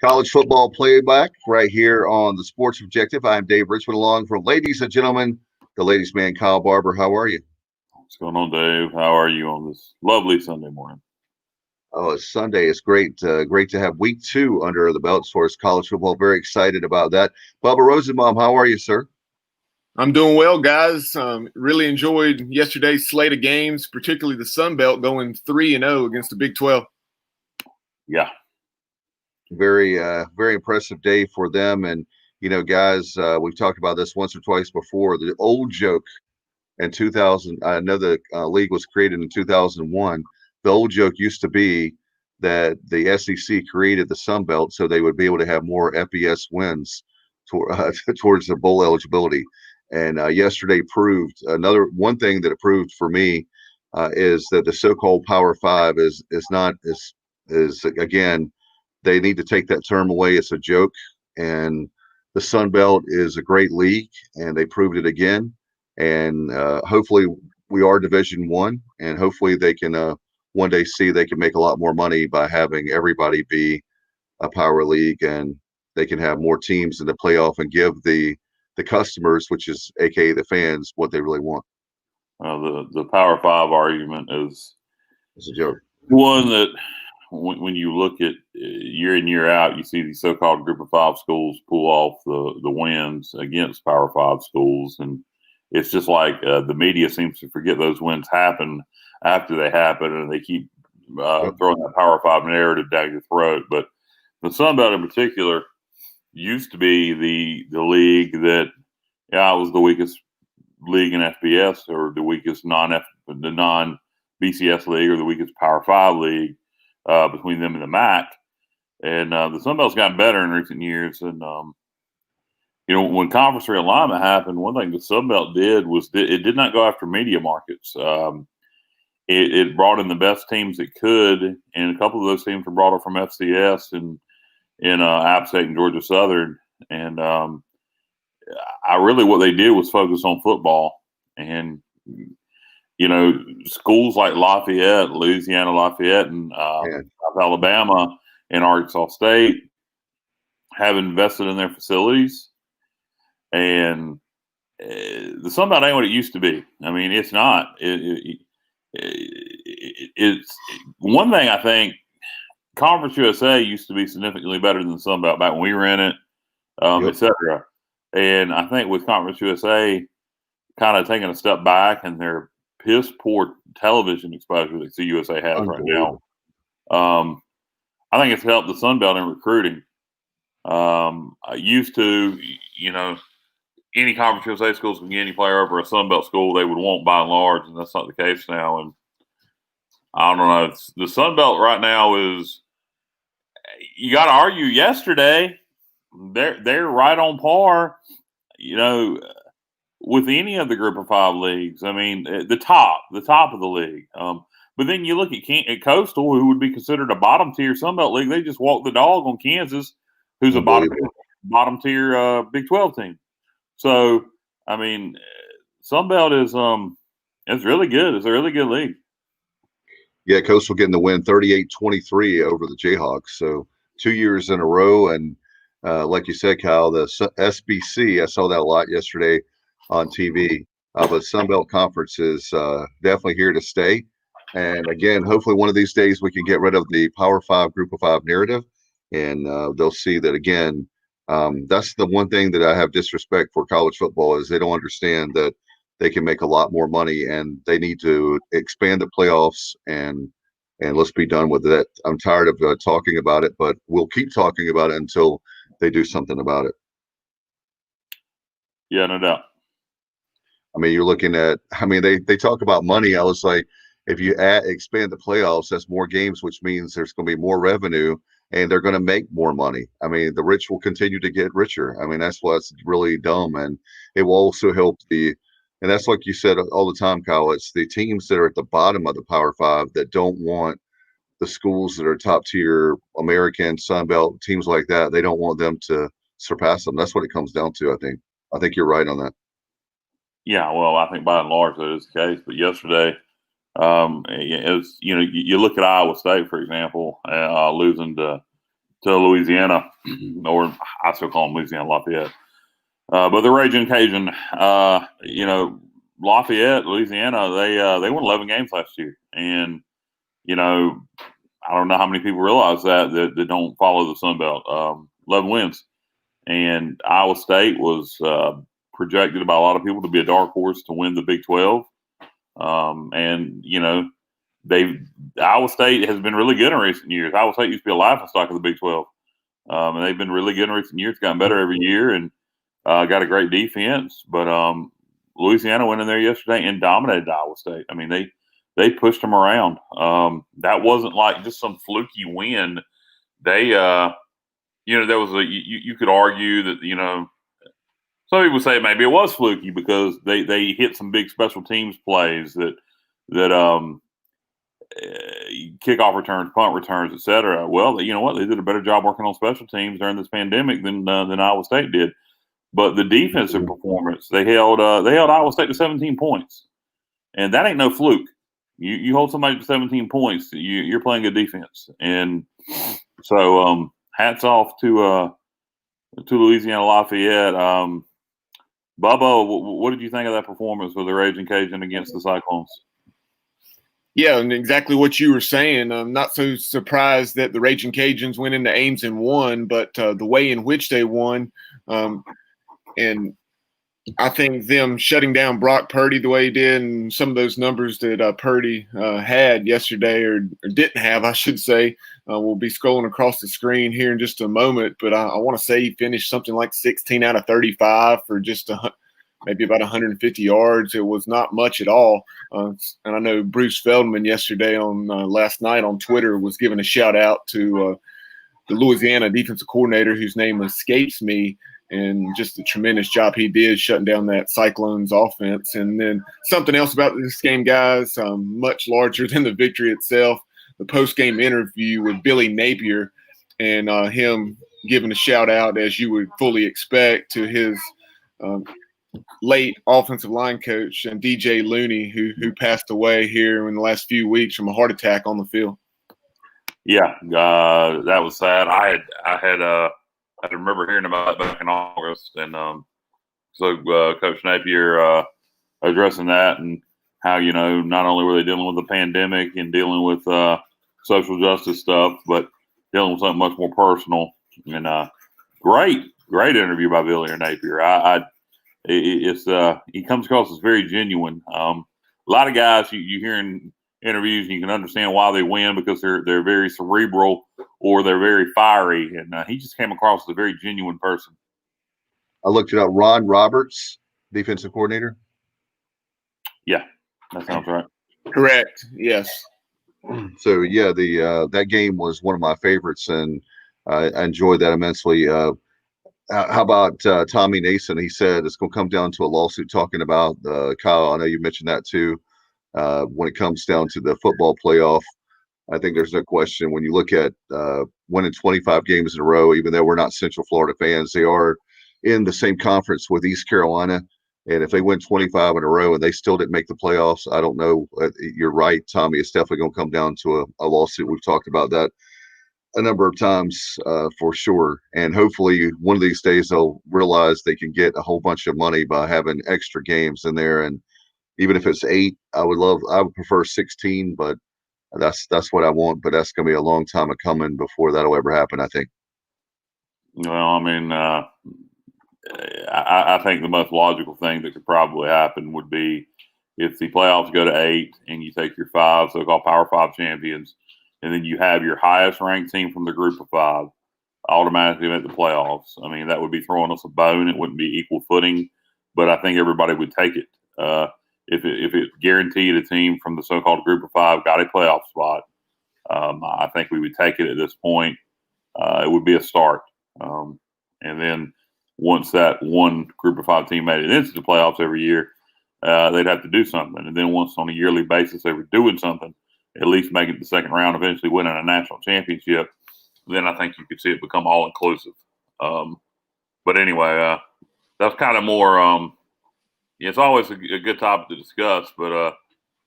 College football playback right here on the Sports Objective. I'm Dave Richmond, along for ladies and gentlemen, the ladies' man, Kyle Barber. How are you? What's going on, Dave? How are you on this lovely Sunday morning? Oh, it's Sunday. It's great. Great to have week 2 under the belts for us, college football. Very excited about that. Bubba Rosenbaum, how are you, sir? I'm doing well, guys. Really enjoyed yesterday's slate of games, particularly the Sun Belt going 3-0 against the Big 12. Yeah. Very impressive day for them. And, guys, we've talked about this once or twice before. The old joke in 2000, I know the league was created in 2001. The old joke used to be that the SEC created the Sun Belt so they would be able to have more FBS wins towards the bowl eligibility. And yesterday proved one thing that it proved for me is that the so-called Power Five is again, they need to take that term away. It's a joke. And the Sun Belt is a great league, and they proved it again. And hopefully we are Division I, and hopefully they can one day see they can make a lot more money by having everybody be a power league, and they can have more teams in the playoff and give the customers, which is aka the fans, what they really want. The Power Five argument is it's a joke. One that when you look at year in, year out, you see these so-called Group of Five schools pull off the wins against Power Five schools, and it's just like the media seems to forget those wins happen after they happen, and they keep throwing that Power Five narrative down your throat. But the Sun Belt in particular used to be the league that it was the weakest league in FBS, or the weakest non-BCS league, or the weakest Power Five league between them and the MAC. And the Sun Belt's gotten better in recent years. And when conference realignment happened, one thing the Sun Belt did was it did not go after media markets. It brought in the best teams it could, and a couple of those teams were brought up from FCS and in App State and Georgia Southern. And what they did was focus on football. And, schools like Louisiana Lafayette, and South Alabama and Arkansas State have invested in their facilities. And the Sun Belt ain't what it used to be. I mean, it's not. It's one thing. I think Conference USA used to be significantly better than the Sun Belt back when we were in it, et cetera. And I think with Conference USA kind of taking a step back, and their piss poor television exposure that CUSA has right now, I think it's helped the Sun Belt in recruiting. I used to, any Conference USA schools can get any player over a Sun Belt school they would want by and large, and that's not the case now. And I don't know. The Sun Belt right now is, you got to argue yesterday, they're right on par, with any of the Group of Five leagues. I mean, the top of the league. But then you look at Coastal, who would be considered a bottom tier Sun Belt league. They just walked the dog on Kansas, who's a bottom tier Big 12 team. So, I mean, Sun Belt is it's really good. It's a really good league. Yeah, Coastal getting the win 38-23 over the Jayhawks. So 2 years in a row. And like you said, Kyle, the SBC, I saw that a lot yesterday on TV. But Sun Belt Conference is definitely here to stay. And again, hopefully one of these days we can get rid of the Power Five, Group of Five narrative. And they'll see that, again, that's the one thing that I have disrespect for college football, is they don't understand that they can make a lot more money, and they need to expand the playoffs, and let's be done with it. I'm tired of talking about it, but we'll keep talking about it until they do something about it. Yeah, no doubt. I mean, you're looking at, they talk about money. I was like, if you expand the playoffs, that's more games, which means there's going to be more revenue, and they're going to make more money. I mean, the rich will continue to get richer. I mean, that's what's really dumb. And it will also help and that's like you said all the time, Kyle, it's the teams that are at the bottom of the Power Five that don't want the schools that are top tier American, Sun Belt, teams like that. They don't want them to surpass them. That's what it comes down to, I think. I think you're right on that. Yeah, well, I think by and large that is the case. But yesterday, it was, you look at Iowa State, for example, losing to to Louisiana, or I still call them Louisiana Lafayette. But the Raging Cajun, Lafayette, Louisiana, they won 11 games last year, and I don't know how many people realize that don't follow the Sun Belt. 11 wins, and Iowa State was projected by a lot of people to be a dark horse to win the Big 12, Iowa State has been really good in recent years. Iowa State used to be a laughingstock of the Big 12, and they've been really good in recent years. Gotten better every year, and got a great defense. But Louisiana went in there yesterday and dominated Iowa State. I mean, they pushed them around. That wasn't like just some fluky win. They, there was you could argue that some people say maybe it was fluky because they hit some big special teams plays that kickoff returns, punt returns, etc. Well, you know what? They did a better job working on special teams during this pandemic than Iowa State did. But the defensive performance, they held Iowa State to 17 points, and that ain't no fluke. You hold somebody to 17 points, you're playing good defense, and so hats off to Louisiana Lafayette. Bubba, what did you think of that performance with the Raging Cajun against the Cyclones? Yeah, and exactly what you were saying. I'm not so surprised that the Raging Cajuns went into Ames and won, but the way in which they won, and I think them shutting down Brock Purdy the way he did, and some of those numbers that Purdy had yesterday, or didn't have, I should say, we'll be scrolling across the screen here in just a moment. But I want to say he finished something like 16 out of 35 for just maybe about 150 yards. It was not much at all. And I know Bruce Feldman yesterday last night on Twitter was giving a shout out to the Louisiana defensive coordinator, whose name escapes me, and just a tremendous job he did shutting down that Cyclones offense. And then something else about this game, guys, much larger than the victory itself, the post-game interview with Billy Napier, and him giving a shout out, as you would fully expect, to his late offensive line coach and DJ Looney, who passed away here in the last few weeks from a heart attack on the field. Yeah, that was sad. I remember hearing about it back in August, and so Coach Napier addressing that and how not only were they dealing with the pandemic and dealing with social justice stuff, but dealing with something much more personal. And great interview by Billy Napier. He comes across as very genuine. A lot of guys you hear in interviews, and you can understand why they win because they're very cerebral or they're very fiery, and he just came across as a very genuine person. I looked it up. Ron Roberts, defensive coordinator. Yeah, that sounds right. Correct. Yes. So yeah, that game was one of my favorites, and I enjoyed that immensely. How about Tommy Nason? He said it's going to come down to a lawsuit talking about Kyle. I know you mentioned that too. When it comes down to the football playoff, I think there's no question when you look at winning 25 games in a row, even though we're not Central Florida fans, they are in the same conference with East Carolina. And if they win 25 in a row and they still didn't make the playoffs, I don't know. You're right, Tommy. It's definitely going to come down to a lawsuit. We've talked about that a number of times for sure. And hopefully one of these days they'll realize they can get a whole bunch of money by having extra games in there. And even if it's 8, I would prefer 16, but that's what I want. But that's going to be a long time coming before that'll ever happen, I think. Well, I mean, I think the most logical thing that could probably happen would be if the playoffs go to 8 and you take your 5 so-called Power 5 champions, and then you have your highest ranked team from the group of 5 automatically make the playoffs. I mean, that would be throwing us a bone. It wouldn't be equal footing, but I think everybody would take it. If it guaranteed a team from the so-called group of 5 got a playoff spot, I think we would take it at this point. It would be a start. And then once that one group of 5 team made it into the playoffs every year, they'd have to do something. And then once on a yearly basis they were doing something, at least make it the second round, eventually winning a national championship, then I think you could see it become all-inclusive. But anyway, that's kind of more it's always a good topic to discuss, but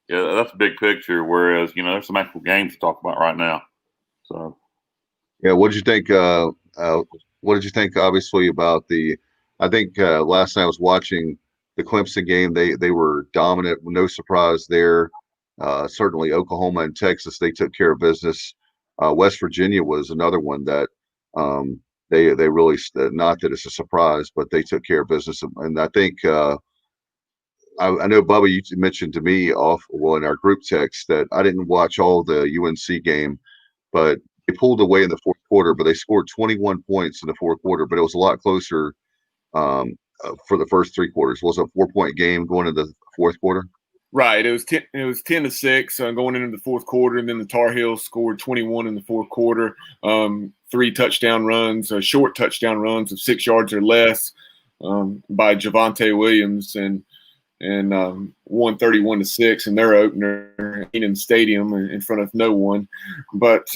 yeah, that's a big picture, whereas, there's some actual games to talk about right now. So Yeah, what did you think? What did you think? Obviously, about the. I think last night I was watching the Clemson game. They were dominant. No surprise there. Certainly, Oklahoma and Texas, they took care of business. West Virginia was another one that they really, not that it's a surprise, but they took care of business. And I think I know, Bubba, you mentioned to me in our group text that I didn't watch all the UNC game, but they pulled away in the fourth quarter, but they scored 21 points in the fourth quarter, but it was a lot closer for the first three quarters. Was it a 4-point game going into the fourth quarter? Right. It was 10-6 going into the fourth quarter, and then the Tar Heels scored 21 in the fourth quarter. 3 touchdown runs, short touchdown runs of 6 yards or less by Javonte Williams, and won 31-6 in their opener in Stadium in front of no one. But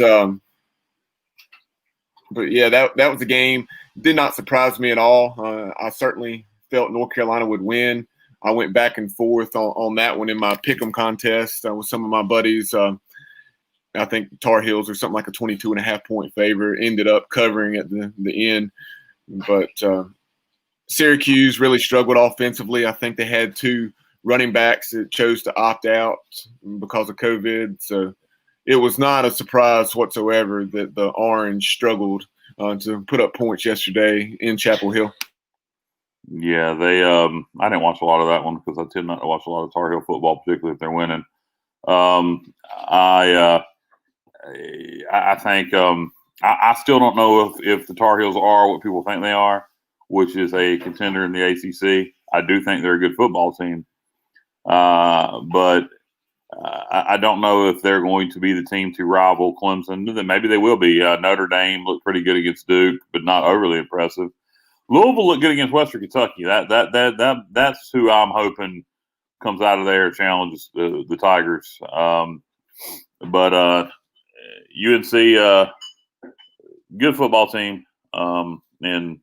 yeah, that was a game. Did not surprise me at all. I certainly felt North Carolina would win. I went back and forth on that one in my pick'em contest with some of my buddies. I think Tar Heels are something like a 22.5-point favorite. Ended up covering at the end, but Syracuse really struggled offensively. I think they had 2 running backs that chose to opt out because of COVID. So it was not a surprise whatsoever that the Orange struggled to put up points yesterday in Chapel Hill. Yeah, I didn't watch a lot of that one because I tend not to watch a lot of Tar Heel football, particularly if they're winning. I think I still don't know if the Tar Heels are what people think they are, which is a contender in the ACC. I do think they're a good football team, but I don't know if they're going to be the team to rival Clemson. Maybe they will be. Notre Dame looked pretty good against Duke, but not overly impressive. Louisville looked good against Western Kentucky. That's who I'm hoping comes out of there, challenges the Tigers. But UNC, good football team, and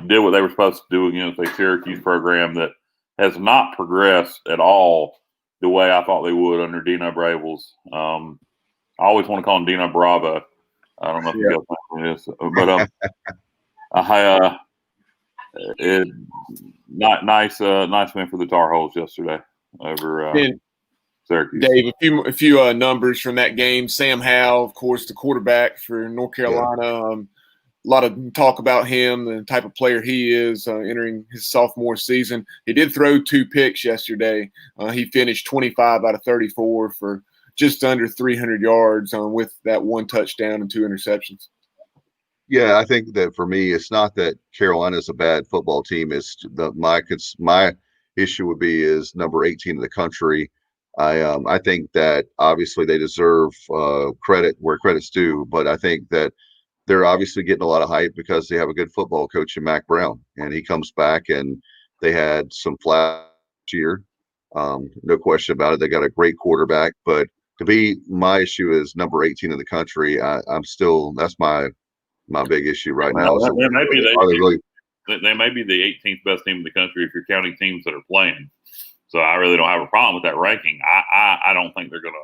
did what they were supposed to do against a Syracuse program that has not progressed at all the way I thought they would under Dino Bravels. I always want to call him Dino Bravo. I don't know if you guys know who it is, but nice win for the Tar Heels yesterday over Syracuse. Dave, a few numbers from that game. Sam Howell, of course, the quarterback for North Carolina. A lot of talk about him, the type of player he is entering his sophomore season. He did throw 2 picks yesterday. He finished 25 out of 34 for just under 300 yards with that 1 touchdown and 2 interceptions. Yeah, I think that for me, it's not that Carolina's a bad football team. It's my issue would be is number 18 in the country. I think that obviously they deserve credit where credit's due, but I think that they're obviously getting a lot of hype because they have a good football coach in Mac Brown, and he comes back, and they had some flash year. No question about it. They got a great quarterback, but to be my issue is number 18 in the country. I'm still, that's my big issue right now. So they may be the 18th best team in the country if you're counting teams that are playing. So I really don't have a problem with that ranking. I don't think they're gonna.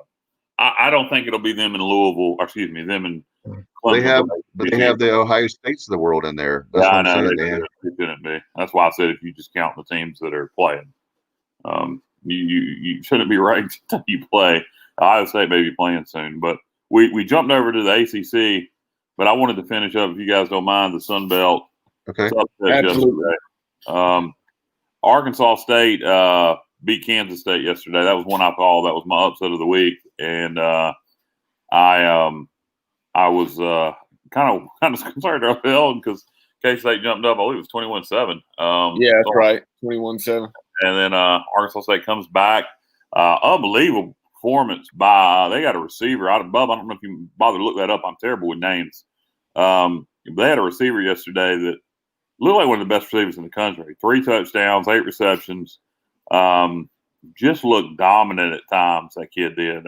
I don't think it'll be them in Louisville. Or excuse me, them in Clemson. They have the Ohio States of the world in there. That's what I'm saying. They shouldn't be. That's why I said if you just count the teams that are playing, you shouldn't be ranked until you play. Ohio State may be playing soon, but we jumped over to the ACC. But I wanted to finish up, if you guys don't mind, the Sun Belt. Okay. Absolutely. Arkansas State beat Kansas State yesterday. That was one I called. That was my upset of the week, and I was kind of concerned early because K-State jumped up. I believe it was 21-7. Yeah, that's right, 21-7. And then Arkansas State comes back. Unbelievable performance by they got a receiver out of Bub. I don't know if you bother to look that up. I'm terrible with names. They had a receiver yesterday that looked like one of the best receivers in the country. 3 touchdowns, 8 receptions. Just looked dominant at times. That kid did.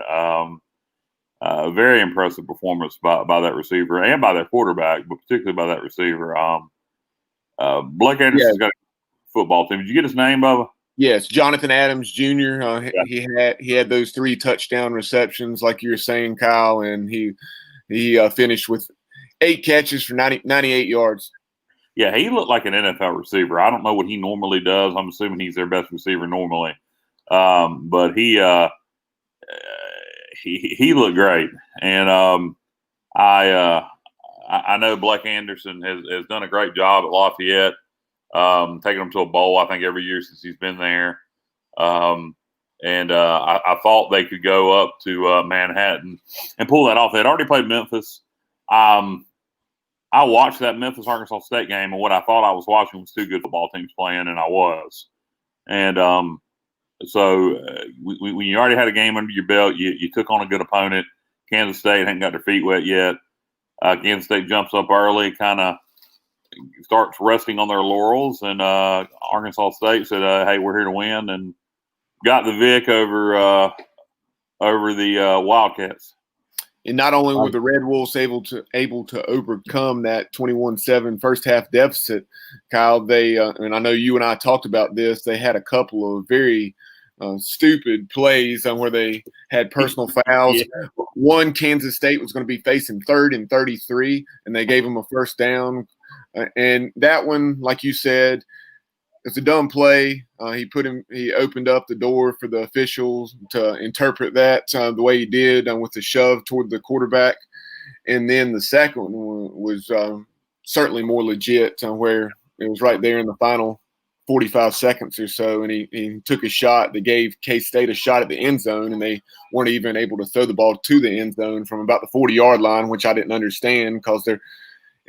Very impressive performance by that receiver and by that quarterback, but particularly by that receiver. Blake Anderson's got a football team. Did you get his name, Bubba? Yes, Jonathan Adams Jr. He had those 3 touchdown receptions, like you were saying, Kyle, and he finished with 8 catches for 98 yards. Yeah, he looked like an NFL receiver. I don't know what he normally does. I'm assuming he's their best receiver normally, but he looked great. And I know Blake Anderson has done a great job at Lafayette, taking them to a bowl, I think, every year since he's been there. I thought they could go up to Manhattan and pull that off. They'd already played Memphis. I watched that Memphis-Arkansas State game, and what I thought I was watching was two good football teams playing, and I was. And when you already had a game under your belt, you took on a good opponent. Kansas State hadn't got their feet wet yet. Kansas State jumps up early, kind of starts resting on their laurels, and Arkansas State said, "Hey, we're here to win," and got the Vic over the Wildcats. And not only were the Red Wolves able to overcome that 21-7 first half deficit, Kyle, they and I know you and I talked about this. They had a couple of very stupid plays where they had personal fouls. Yeah. One, Kansas State was going to be facing 3rd and 33, and they gave them a first down. And that one, like you said, it's a dumb play. He opened up the door for the officials to interpret that the way he did with the shove toward the quarterback. And then the second one was certainly more legit, where it was right there in the final 45 seconds or so, and he took a shot that gave K-State a shot at the end zone, and they weren't even able to throw the ball to the end zone from about the 40-yard line, which I didn't understand because if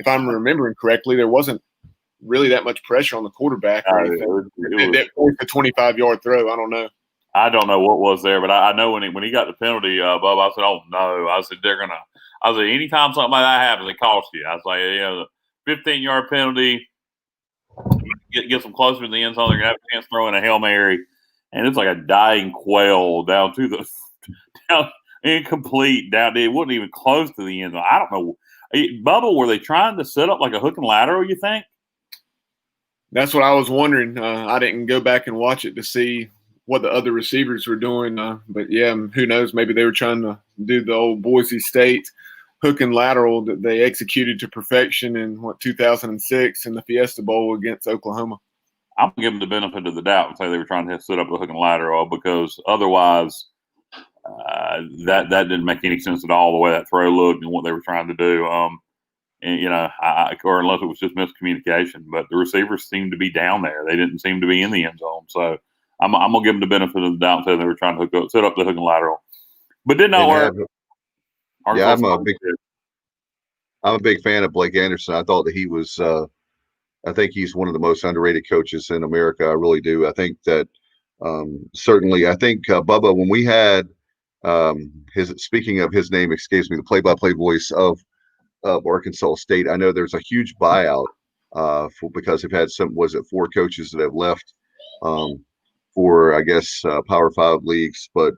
I'm remembering correctly, there wasn't really that much pressure on the quarterback. That forced a 25-yard throw. I don't know. I don't know what was there, but I know when he got the penalty, Bub, I said, "Oh no!" I said, anytime something like that happens, it costs you. I was like, the 15-yard penalty, get them closer to the end zone, they're gonna have a chance throwing a Hail Mary, and it's like a dying quail down incomplete down. It wasn't even close to the end zone. I don't know, Bubba, were they trying to set up like a hook and lateral? You think? That's what I was wondering. I didn't go back and watch it to see what the other receivers were doing. But, yeah, who knows? Maybe they were trying to do the old Boise State hook and lateral that they executed to perfection in, 2006 in the Fiesta Bowl against Oklahoma. I'm going to give them the benefit of the doubt and say they were trying to set up the hook and lateral, because otherwise that didn't make any sense at all, the way that throw looked and what they were trying to do. Or unless it was just miscommunication, but the receivers seemed to be down there. They didn't seem to be in the end zone. So I'm gonna give them the benefit of the doubt and say they were trying to set up the hook and lateral, but did not work. Yeah, I'm a big fan of Blake Anderson. I thought that he was. I think he's one of the most underrated coaches in America. I really do. I think that certainly. I think Bubba, when we had speaking of his name, excuse me, the play-by-play voice of Arkansas State. I know there's a huge buyout because they've had 4 coaches that have left for, I guess, Power 5 leagues, but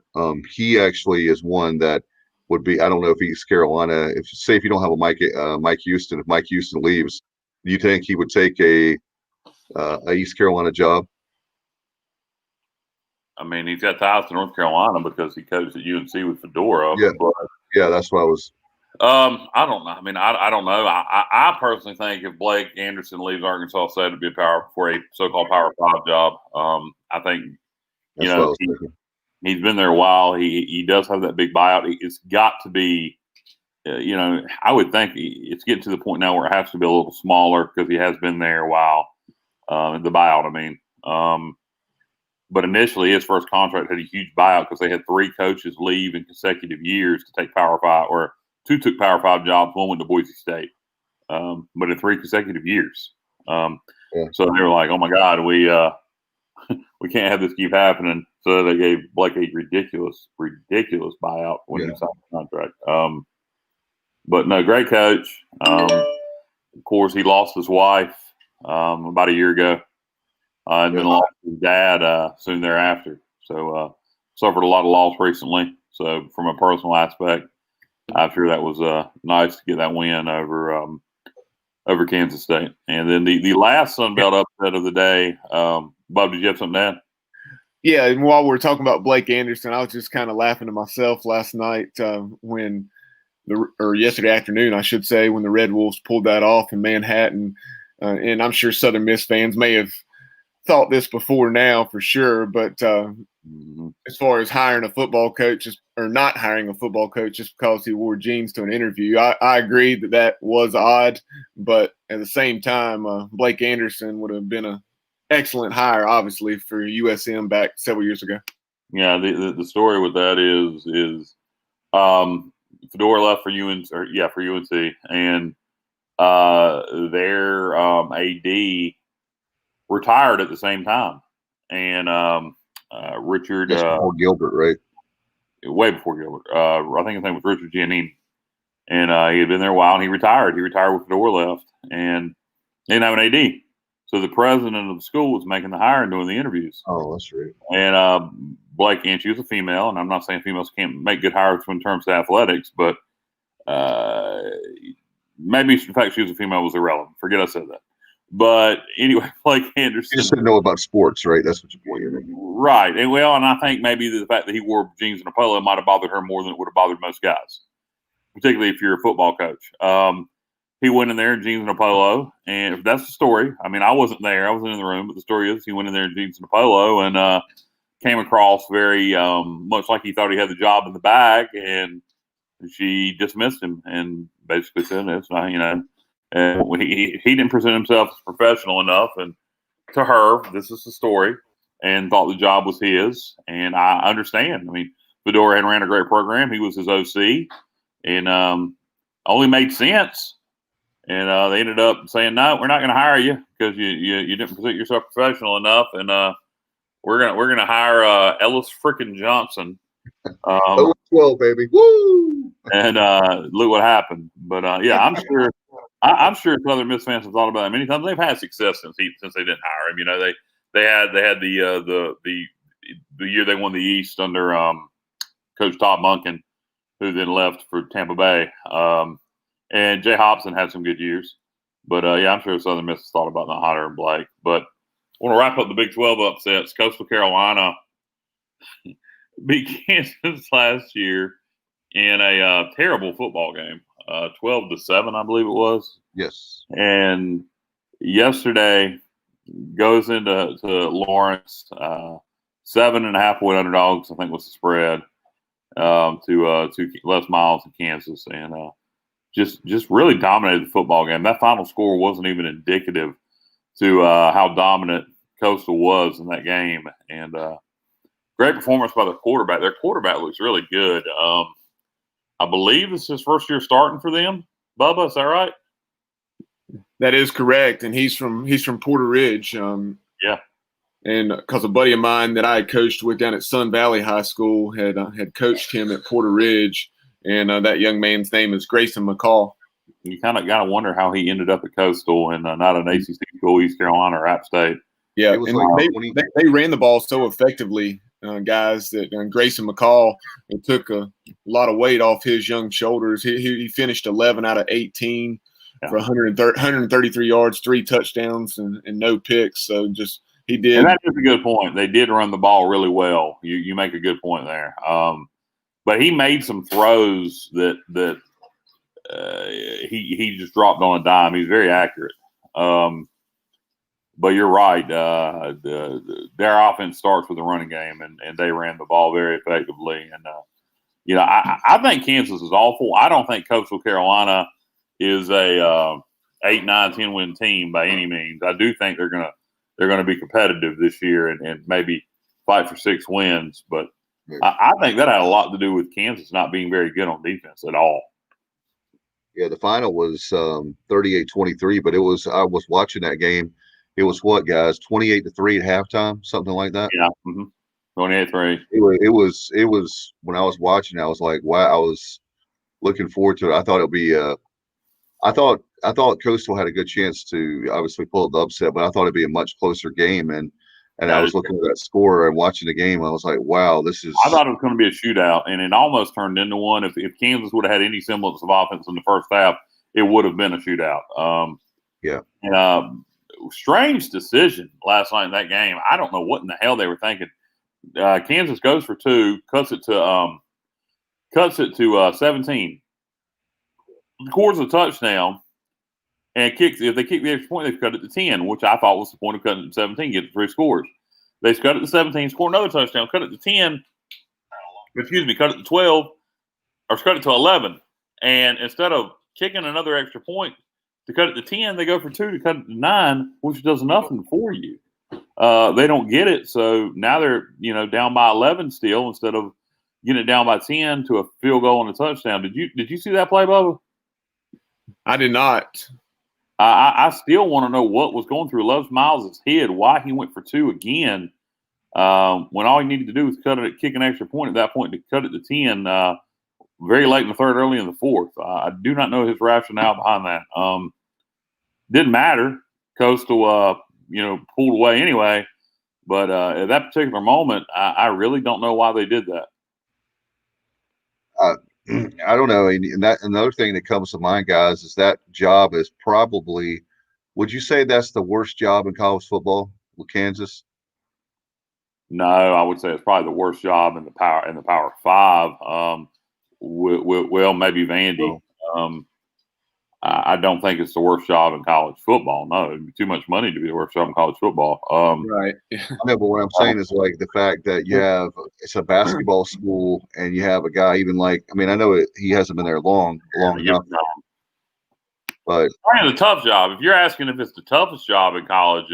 he actually is one that would be. I don't know if East Carolina. If you don't have a Mike Houston, if Mike Houston leaves, do you think he would take a East Carolina job? I mean, he's got ties to North Carolina because he coached at UNC with Fedora. Yeah, that's what I was. I don't know. I mean, I don't know. I personally think if Blake Anderson leaves Arkansas State, it'd be for a so-called Power 5 job. I think he's been there a while. He does have that big buyout. It's got to be, I would think it's getting to the point now where it has to be a little smaller because he has been there a while. The buyout, I mean. But initially, his first contract had a huge buyout because they had 3 coaches leave in consecutive years to take Power 5, or 2 took Power 5 jobs, 1 went to Boise State, but in 3 consecutive years. So they were like, "Oh my God, we can't have this keep happening." So they gave Blake a ridiculous buyout when he signed the contract. But no, great coach. Of course, he lost his wife about a year ago, and then lost his dad soon thereafter. So suffered a lot of loss recently. So from a personal aspect, I'm sure that was nice to get that win over Kansas State. And then the last Sun Belt upset of the day, Bob, did you have something to add? Yeah, and while we're talking about Blake Anderson, I was just kind of laughing to myself last night when yesterday afternoon, I should say, when the Red Wolves pulled that off in Manhattan. And I'm sure Southern Miss fans may have thought this before now for sure, but as far as hiring a football coach or not hiring a football coach just because he wore jeans to an interview, I agree that was odd, but at the same time, Blake Anderson would have been an excellent hire, obviously, for USM back several years ago. Yeah, the story with that is Fedora left for UNC, and their AD retired at the same time, and Richard before Gilbert, right? Way before Gilbert. I think his name was Richard Giannini, and he had been there a while, and he retired. He retired with Fedora left, and they didn't have an AD. So the president of the school was making the hire and doing the interviews. Oh, that's right. And Blake, and she was a female, and I'm not saying females can't make good hires in terms of athletics, but maybe the fact she was a female was irrelevant. Forget I said that. But anyway, Blake Anderson. You just didn't know about sports, right? That's what you're pointing at. Right. And I think maybe the fact that he wore jeans and a polo might have bothered her more than it would have bothered most guys, particularly if you're a football coach. He went in there in jeans and a polo, and if that's the story. I mean, I wasn't there. I wasn't in the room, but the story is he went in there in jeans and a polo and came across very much like he thought he had the job in the bag, and she dismissed him and basically said, "It's not, And he didn't present himself as professional enough, and to her, this is the story, and thought the job was his. And I understand. I mean, Fedora had ran a great program. He was his OC, and only made sense. And they ended up saying, "No, we're not going to hire you because you didn't present yourself professional enough, and we're gonna hire Ellis frickin' Johnson." 12, baby, woo! And look what happened. But yeah, I'm sure. I'm sure Southern Miss fans have thought about it many times. They've had success since they didn't hire him. They had the year they won the East under Coach Todd Monken, who then left for Tampa Bay. And Jay Hobson had some good years. But yeah, I'm sure Southern Miss has thought about not hiring Blake. But I want to wrap up the Big 12 upsets. Coastal Carolina beat Kansas last year in a terrible football game. 12-7, I believe it was. Yes. And yesterday goes into Lawrence, 7.5-point underdogs, I think was the spread, to Les Miles in Kansas, and just really dominated the football game. That final score wasn't even indicative to how dominant Coastal was in that game, and great performance by the quarterback. Their quarterback looks really good. I believe it's his first year starting for them. Bubba, is that right? That is correct, and he's from Porter Ridge. Yeah, and because a buddy of mine that I had coached with down at Sun Valley High School had coached him at Porter Ridge, and that young man's name is Grayson McCall. You kind of got to wonder how he ended up at Coastal and not an ACC school, East Carolina or App State. Yeah, and like they ran the ball so effectively. Guys, that Grayson McCall, it took a lot of weight off his young shoulders. He finished 11 out of 18 for 133 yards, 3 touchdowns, and no picks. So just he did. And that's just a good point. They did run the ball really well. You make a good point there. But he made some throws that he just dropped on a dime. He's very accurate. But you're right. Their offense starts with the running game, and they ran the ball very effectively. And I think Kansas is awful. I don't think Coastal Carolina is a 8, 9, 10 win team by any means. I do think they're gonna be competitive this year and maybe fight for 6 wins. But I think that had a lot to do with Kansas not being very good on defense at all. Yeah, the final was 38-23, but I was watching that game. It was what, guys? 28-3 at halftime, something like that. Yeah, 28-3. It was when I was watching, I was like, wow. I was looking forward to it. I thought it would be. I thought Coastal had a good chance to obviously pull up the upset, but I thought it'd be a much closer game. And I was looking at that score and watching the game. I was like, wow, this is. I thought it was going to be a shootout, and it almost turned into one. If Kansas would have had any semblance of offense in the first half, it would have been a shootout. Yeah. Strange decision last night in that game. I don't know what in the hell they were thinking. Kansas goes for 2, cuts it to 17, scores a touchdown and kicks. If they kick the extra point, they cut it to 10, which I thought was the point of cutting it to 17, get the 3 scores. They cut it to 17, score another touchdown, cut it to 10. Excuse me, cut it to 12, or cut it to 11. And instead of kicking another extra point to cut it to 10, they go for 2 to cut it to 9, which does nothing for you. They don't get it, so now they're down by 11 still instead of getting it down by 10 to a field goal and a touchdown. Did you see that play, Bubba? I did not. I still want to know what was going through Les Miles' head, why he went for 2 again, when all he needed to do was kick an extra point at that point to cut it to 10, very late in the third, early in the fourth. I do not know his rationale behind that. Didn't matter. Coastal, pulled away anyway. But at that particular moment, I really don't know why they did that. I don't know. And that another thing that comes to mind, guys, is that job is probably, would you say that's the worst job in college football with Kansas? No, I would say it's probably the worst job in the Power 5. Well, maybe Vandy. I don't think it's the worst job in college football. No, it'd be too much money to be the worst job in college football. Right. I know, but what I'm saying is like the fact that it's a basketball school and you have a guy I know he hasn't been there long enough, but it's probably the tough job. If you're asking if it's the toughest job in college,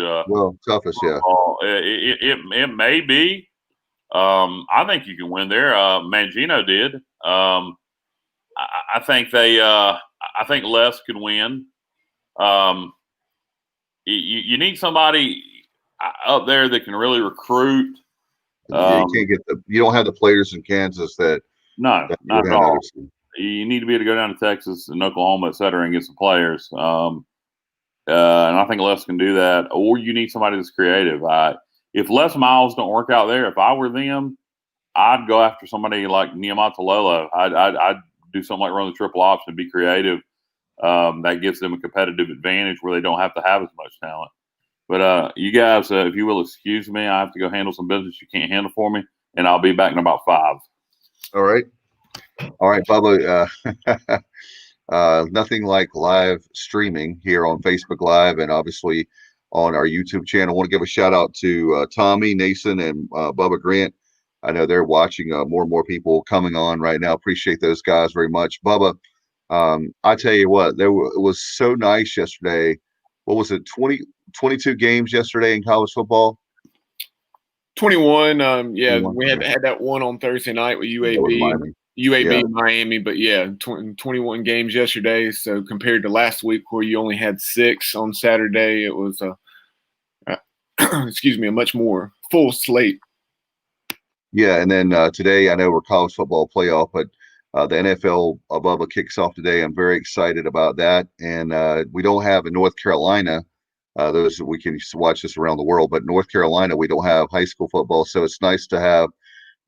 toughest, football, it may be. I think you can win there. Mangino did. I think I think Les could win. You need somebody up there that can really recruit. you can't get you don't have the players in Kansas that. No, not at all. You need to be able to go down to Texas and Oklahoma, et cetera, and get some players. And I think Les can do that. Or you need somebody that's creative. If Les Miles don't work out there, if I were them, I'd go after somebody like Niumatalolo. I'd do something like run the triple option and be creative. That gives them a competitive advantage where they don't have to have as much talent. But you guys, if you will excuse me, I have to go handle some business you can't handle for me, and I'll be back in about 5. All right, Bubba. Nothing like live streaming here on Facebook Live and obviously on our YouTube channel. I want to give a shout out to Tommy, Nason, and Bubba Grant. I know they're watching. More and more people coming on right now. Appreciate those guys very much. Bubba, I tell you what, it was so nice yesterday. What was it, 22 games yesterday in college football? 21. 21. We had that one on Thursday night with UAB, Miami. But 21 games yesterday. So compared to last week where you only had 6 on Saturday, it was a much more full slate. Yeah, and then today, I know we're college football playoff, but the NFL Bubba kicks off today. I'm very excited about that. And we don't have in North Carolina, those we can watch this around the world, but North Carolina, we don't have high school football. So it's nice to have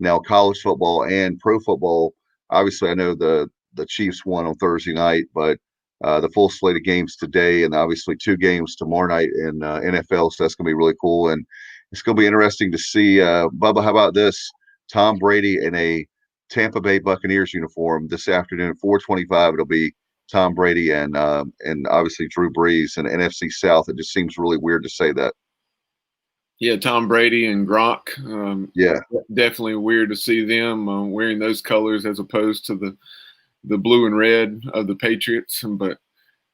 now college football and pro football. Obviously, I know the Chiefs won on Thursday night, but the full slate of games today and obviously 2 games tomorrow night in NFL. So that's going to be really cool. And it's going to be interesting to see. Bubba, how about this? Tom Brady in a Tampa Bay Buccaneers uniform this afternoon at 4:25. It'll be Tom Brady and obviously Drew Brees and NFC South. It just seems really weird to say that. Yeah, Tom Brady and Gronk. Definitely weird to see them wearing those colors as opposed to the blue and red of the Patriots. But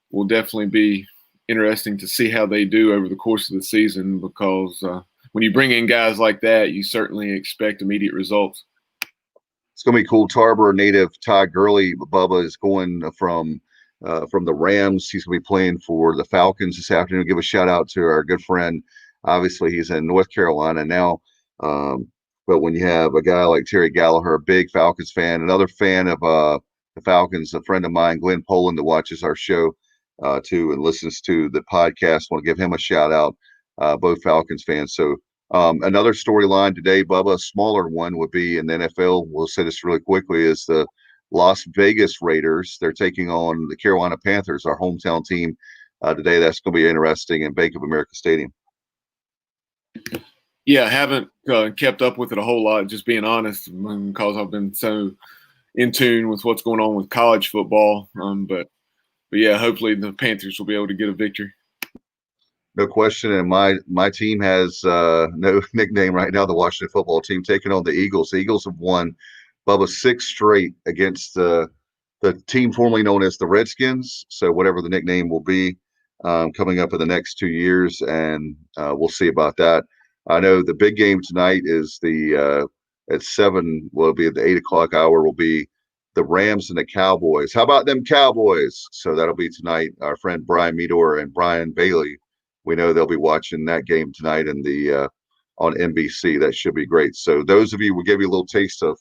will definitely be interesting to see how they do over the course of the season because when you bring in guys like that, you certainly expect immediate results. It's going to be cool. Tarboro native Ty Gurley, Bubba, is going from the Rams. He's going to be playing for the Falcons this afternoon. Give a shout out to our good friend. Obviously, he's in North Carolina now. But when you have a guy like Terry Gallagher, a big Falcons fan, another fan of the Falcons, a friend of mine, Glenn Poland, that watches our show too and listens to the podcast, want to give him a shout out. Both Falcons fans. So another storyline today, Bubba, a smaller one would be in the NFL. We'll say this really quickly, is the Las Vegas Raiders. They're taking on the Carolina Panthers, our hometown team today. That's going to be interesting in Bank of America Stadium. Yeah, I haven't kept up with it a whole lot, just being honest, because I've been so in tune with what's going on with college football. But yeah, hopefully the Panthers will be able to get a victory. No question. And my team has no nickname right now. The Washington football team taking on the Eagles. The Eagles have won, Bubba, 6 straight against the team formerly known as the Redskins. So whatever the nickname will be, coming up in the next 2 years, and we'll see about that. I know the big game tonight is the at 7. Will be at the 8 o'clock hour. Will be the Rams and the Cowboys. How about them Cowboys? So that'll be tonight. Our friend Brian Meador and Brian Bailey, we know they'll be watching that game tonight in the on NBC. That should be great. So those of you, will give you a little taste of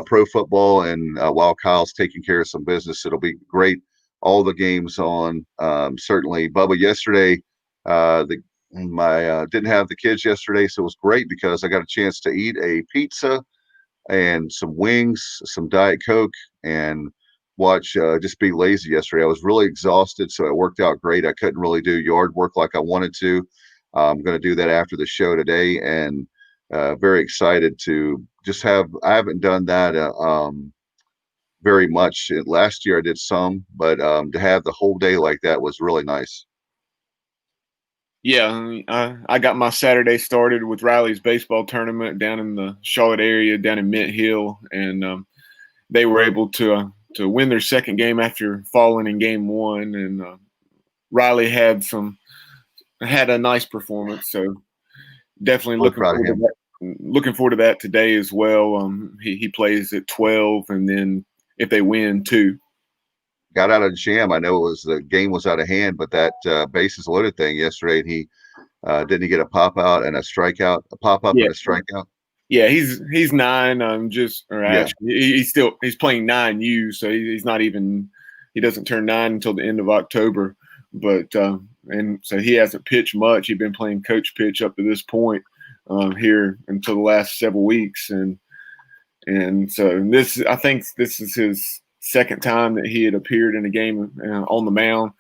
pro football, and while Kyle's taking care of some business, it'll be great. All the games on. Certainly, Bubba. Yesterday, didn't have the kids yesterday, so it was great because I got a chance to eat a pizza and some wings, some Diet Coke, and watch just be lazy yesterday. I was really exhausted, so it worked out great. I couldn't really do yard work like I wanted to. I'm going to do that after the show today, and very excited to just have. I haven't done that very much. Last year I did some, but to have the whole day like that was really nice. Yeah, I got my Saturday started with Riley's baseball tournament down in the Charlotte area, down in Mint Hill, and they were able to win their second game after falling in game 1. And Riley had a nice performance, so definitely looking forward to that today as well. He plays at 12, and then if they win, 2. Got out of jam. I know the game was out of hand, but that bases loaded thing yesterday, and he didn't he get a pop out and a strikeout, a pop up and a strikeout? Yeah, he's 9. Actually, he's playing 9U, so he's not even, he doesn't turn 9 until the end of October. But and so he hasn't pitched much. He's been playing coach pitch up to this point here until the last several weeks, and so I think this is his second time that he had appeared in a game on the mound.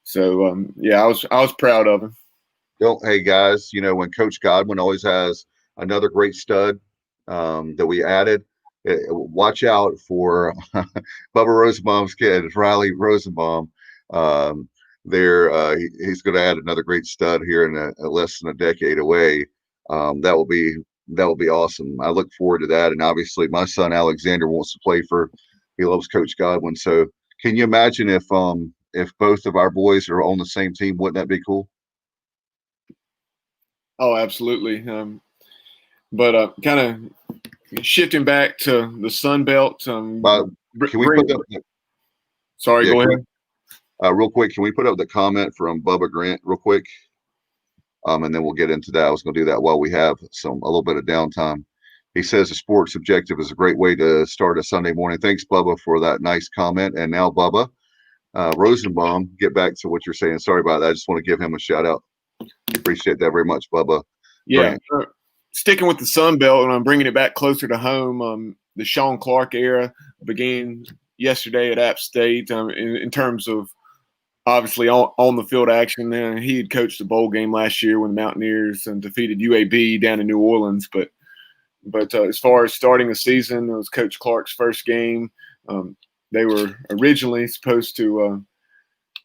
So I was proud of him. Hey guys, when Coach Godwin always has another great stud that we added, watch out for Bubba Rosenbaum's kid, Riley Rosenbaum. He's going to add another great stud here in less than a decade away. That will be awesome. I look forward to that. And obviously my son Alexander wants to play he loves Coach Godwin. So can you imagine if both of our boys are on the same team? Wouldn't that be cool? Oh, absolutely. But kind of shifting back to the Sun Belt. Can we put up? Sorry, go ahead. Real quick, can we put up the comment from Bubba Grant real quick? And then we'll get into that. I was going to do that while we have a little bit of downtime. He says the sports objective is a great way to start a Sunday morning. Thanks, Bubba, for that nice comment. And now, Bubba Rosenbaum, get back to what you're saying. Sorry about that. I just want to give him a shout out. Appreciate that very much, Bubba. Yeah. Sticking with the Sun Belt, and I'm bringing it back closer to home. The Sean Clark era began yesterday at App State in terms of obviously on the field action. He had coached the bowl game last year when the Mountaineers defeated UAB down in New Orleans. But as far as starting the season, it was Coach Clark's first game. They were originally supposed to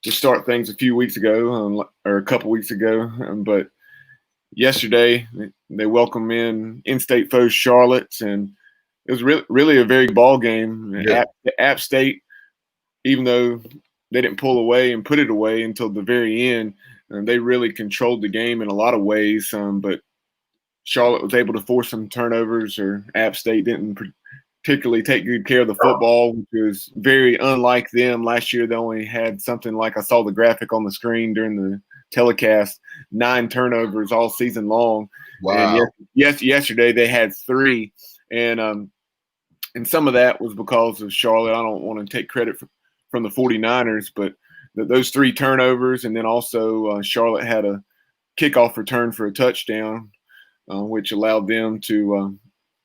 start things a few weeks ago or a couple weeks ago, but yesterday they welcomed in-state foe Charlotte, and it was really a very good ball game. Yeah. App State, even though they didn't pull away and put it away until the very end, they really controlled the game in a lot of ways. But Charlotte was able to force some turnovers, or App State didn't particularly take good care of the football, which was very unlike them. Last year, they only had something like, I saw the graphic on the screen during the telecast, 9 turnovers all season long. Wow. And yesterday they had 3. And some of that was because of Charlotte. I don't want to take credit from the 49ers, but those 3 turnovers, and then also Charlotte had a kickoff return for a touchdown, which allowed them to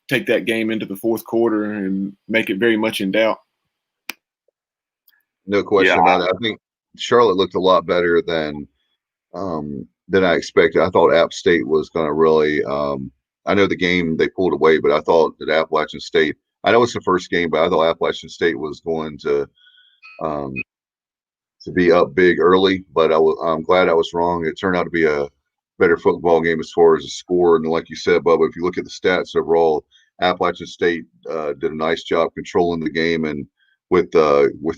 take that game into the fourth quarter and make it very much in doubt. No question about it. I think Charlotte looked a lot better than I expected. I thought App State was going to really I know the game they pulled away, but I thought that Appalachian State, I know it's the first game, but I thought Appalachian State was going to to be up big early, but I'm glad I was wrong. It turned out to be a better football game as far as the score. And like you said, Bubba, if you look at the stats overall, Appalachian State did a nice job controlling the game. And with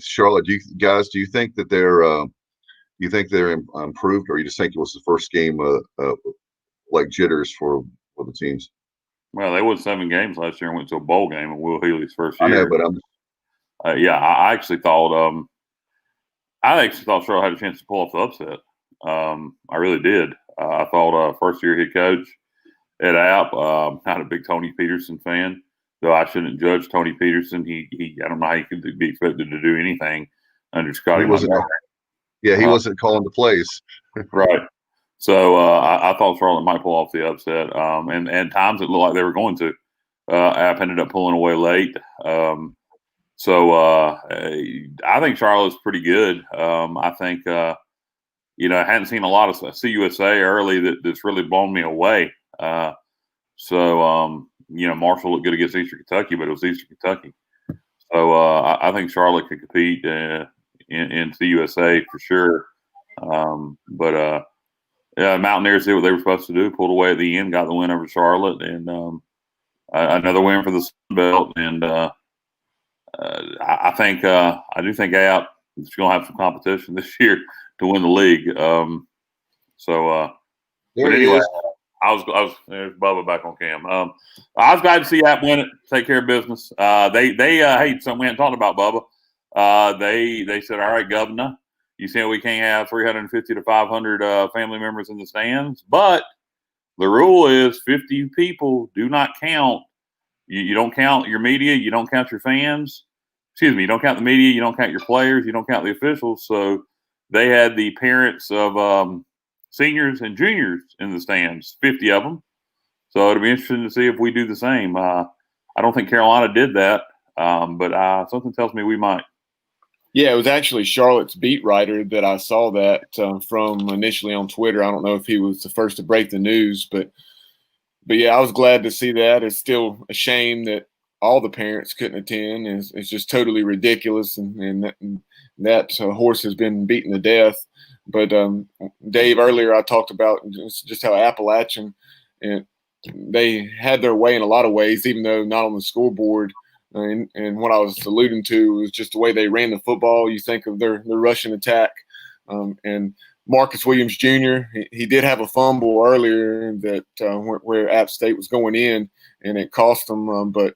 Charlotte, do you think that they're improved, or you just think it was the first game like jitters for the teams? Well, they won 7 games last year and went to a bowl game in Will Healy's first year. I know, but I actually thought Charlotte had a chance to pull off the upset. I really did. I thought first year head coach at App, not a big Tony Peterson fan, though I shouldn't judge Tony Peterson. He I don't know how he could be expected to do anything under Scotty Montgomery. Yeah, he wasn't calling the plays. Right. So I thought Charlotte might pull off the upset, and times it looked like they were going to. App ended up pulling away late. So I think Charlotte's pretty good. I think I hadn't seen a lot of CUSA early that's really blown me away. Marshall looked good against Eastern Kentucky, but it was Eastern Kentucky. So I think Charlotte could compete in CUSA for sure. Mountaineers did what they were supposed to do, pulled away at the end, got the win over Charlotte, and another win for the Sun Belt. And I do think App is going to have some competition this year to win the league. But anyway, there's Bubba back on cam. I was glad to see App win it, take care of business. Hey, something we hadn't talked about, Bubba. They said, all right, Governor, you said we can't have 350 to 500 family members in the stands, but the rule is 50 people do not count. You don't count your media, you don't count your fans. Excuse me, you don't count the media, you don't count your players, you don't count the officials. So they had the parents of seniors and juniors in the stands, 50 of them. So it'll be interesting to see if we do the same. I don't think Carolina did that, but something tells me we might. Yeah, it was actually Charlotte's beat writer that I saw that from initially on Twitter. I don't know if he was the first to break the news, but yeah, I was glad to see that. It's still a shame that all the parents couldn't attend. It's just totally ridiculous, and that horse has been beaten to death. But Dave, earlier I talked about just how Appalachian, and they had their way in a lot of ways, even though not on the scoreboard. And what I was alluding to was just the way they ran the football. You think of their rushing attack, and Marcus Williams Jr. He did have a fumble earlier that where App State was going in, and it cost them. But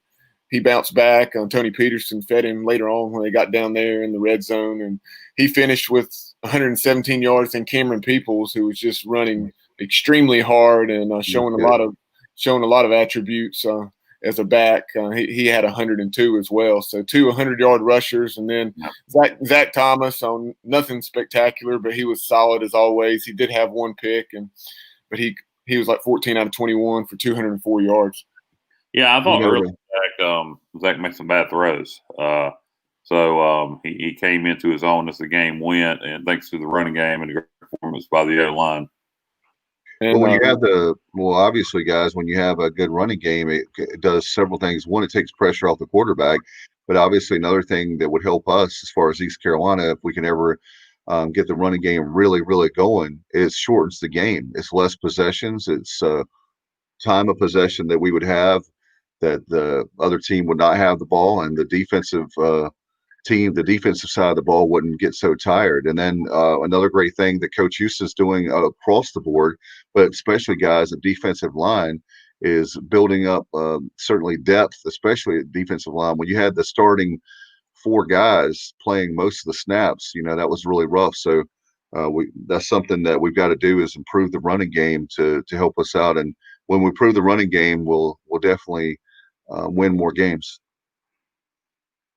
he bounced back. Tony Peterson fed him later on when they got down there in the red zone, and he finished with 117 yards. And Cameron Peoples, who was just running extremely hard and showing a lot of attributes. As a back, he had 102 as well. So 2 100-yard rushers, and then Zach Thomas on nothing spectacular, but he was solid as always. He did have one pick, but he was like 14 out of 21 for 204 yards. Yeah, I thought early Zach made some bad throws. He came into his own as the game went, and thanks to the running game and the performance by the other line. And when you have obviously, guys, when you have a good running game, it does several things. One, it takes pressure off the quarterback, but obviously another thing that would help us as far as East Carolina, if we can ever get the running game really, really going, it shortens the game. It's less possessions. It's time of possession that we would have that the other team would not have the ball, and the defensive side of the ball wouldn't get so tired. And then another great thing that Coach Houston's doing across the board, but especially guys at defensive line, is building up certainly depth, especially at defensive line. When you had the starting 4 guys playing most of the snaps, that was really rough. So that's something that we've got to do, is improve the running game to help us out. And when we improve the running game, we'll definitely win more games.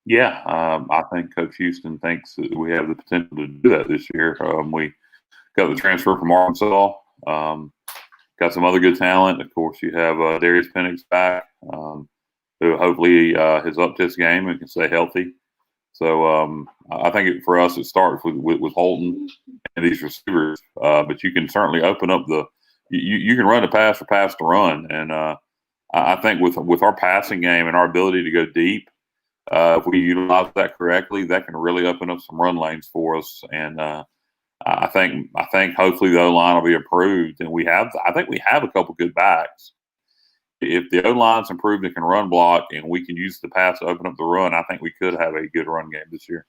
Yeah, I think Coach Houston thinks that we have the potential to do that this year. We got the transfer from Arkansas, got some other good talent. Of course, you have Darius Penix back, who hopefully has upped his game and can stay healthy. So I think for us, it starts with Holton and these receivers, but you can certainly open up you can run the pass or pass to run. And I think with our passing game and our ability to go deep, If we utilize that correctly, that can really open up some run lanes for us. And I think hopefully the O-line will be improved, and I think we have a couple good backs. If the O-line's improved and can run block, and we can use the pass to open up the run, I think we could have a good run game this year.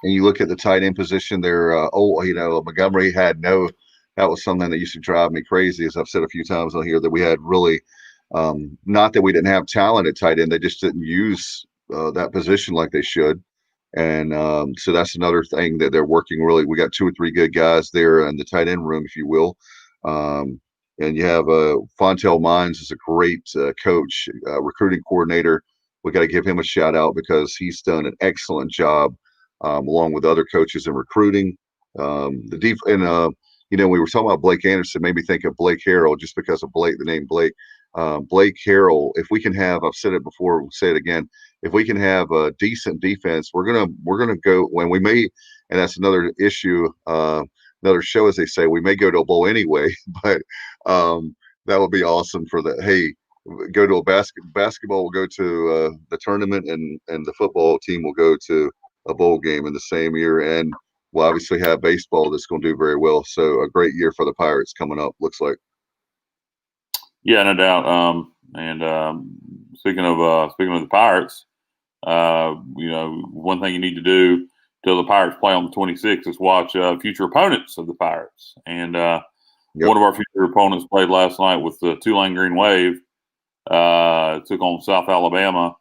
And you look at the tight end position there. Montgomery had no. That was something that used to drive me crazy, as I've said a few times on here, that we had really, not that we didn't have talent at tight end, they just didn't use that position like they should. And so that's another thing that they're working really. We got 2 or 3 good guys there in the tight end room, if you will. And you have Fontel Mines is a great coach, recruiting coordinator. We got to give him a shout out because he's done an excellent job, along with other coaches in recruiting. We were talking about Blake Anderson, made me think of Blake Harrell just because of the name Blake. Blake Harrell, if we can have, I've said it before, we'll say it again, if we can have a decent defense, we're gonna go when we may, and that's another issue, another show, as they say, we may go to a bowl anyway, but that would be awesome for the, hey, go to a basketball will go to the tournament, and the football team will go to a bowl game in the same year, and we'll obviously have baseball that's going to do very well. So a great year for the Pirates coming up, looks like. Yeah, no doubt. Speaking of the Pirates, one thing you need to do till the Pirates play on the 26th is watch future opponents of the Pirates. And one of our future opponents played last night with the Tulane Green Wave. Took on South Alabama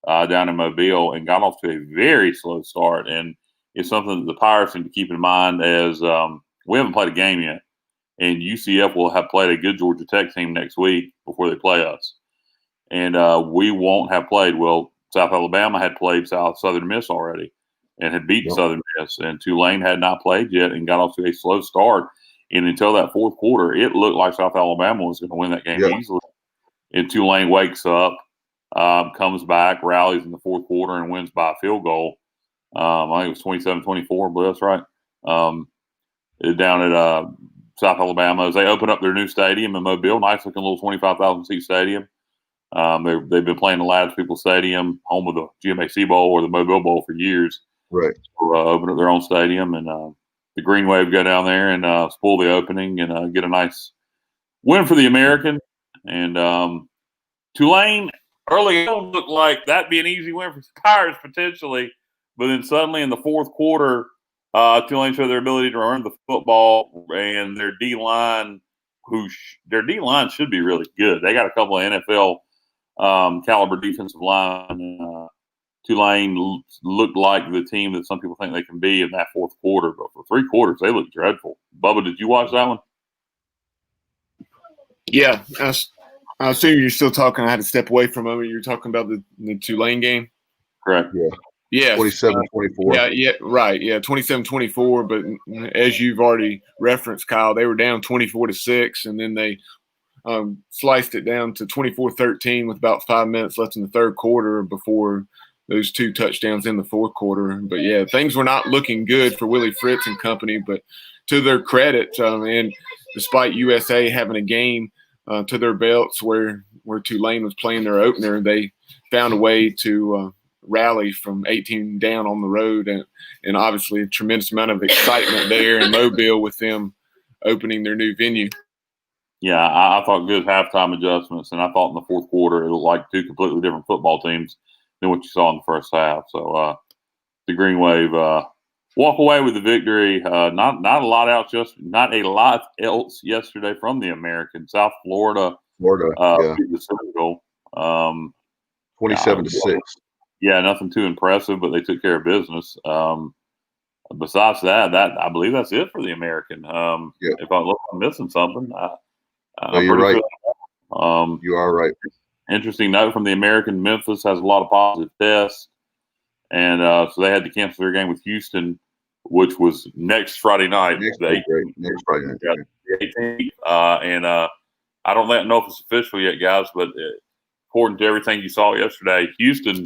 down in Mobile and got off to a very slow start. And it's something that the Pirates need to keep in mind as we haven't played a game yet. And UCF will have played a good Georgia Tech team next week before they play us. And we won't have played. Well, South Alabama had played Southern Miss already and had beaten Southern Miss. And Tulane had not played yet and got off to a slow start. And until that fourth quarter, it looked like South Alabama was going to win that game easily. And Tulane wakes up, comes back, rallies in the fourth quarter, and wins by a field goal. I think it was 27-24, but that's right. Down at South Alabama, as they open up their new stadium in Mobile, nice looking little 25,000 seat stadium. They've been playing the Ladders People Stadium, home of the GMAC Bowl or the Mobile Bowl for years. Right. So, open up their own stadium, and the Green Wave go down there and spoil the opening and get a nice win for the American. And Tulane early on looked like that'd be an easy win for the Pirates potentially, but then suddenly in the fourth quarter, Tulane showed their ability to run the football, and their D-line, their D-line should be really good. They got a couple of NFL caliber defensive line. Tulane looked like the team that some people think they can be in that fourth quarter, but for 3 quarters, they looked dreadful. Bubba, did you watch that one? Yeah, I assume you're still talking. I had to step away for a moment. You're talking about the Tulane game? Correct. Yeah. Yeah, 27-24. Yeah, right. Yeah, 27-24. But as you've already referenced, Kyle, they were down 24-6, and then they sliced it down to 24-13 with about 5 minutes left in the third quarter before those 2 touchdowns in the fourth quarter. But yeah, things were not looking good for Willie Fritz and company. But to their credit, and despite USA having a game to their belts where Tulane was playing their opener, they found a way to rally from 18 down on the road, and obviously a tremendous amount of excitement there in Mobile with them opening their new venue. Yeah, I thought good halftime adjustments, and I thought in the fourth quarter it looked like 2 completely different football teams than what you saw in the first half. So the Green Wave walk away with the victory. Not a lot else yesterday from the American. South Florida beat the Senegal 27-6. Yeah, nothing too impressive, but they took care of business. Besides that, I believe that's it for the American. If I'm missing something, no, you're right. Sure. You are right. Interesting note from the American: Memphis has a lot of positive tests, and so they had to cancel their game with Houston, which was next Friday night. Next Friday night. The 18th. And I don't know if it's official yet, guys, but according to everything you saw yesterday, Houston.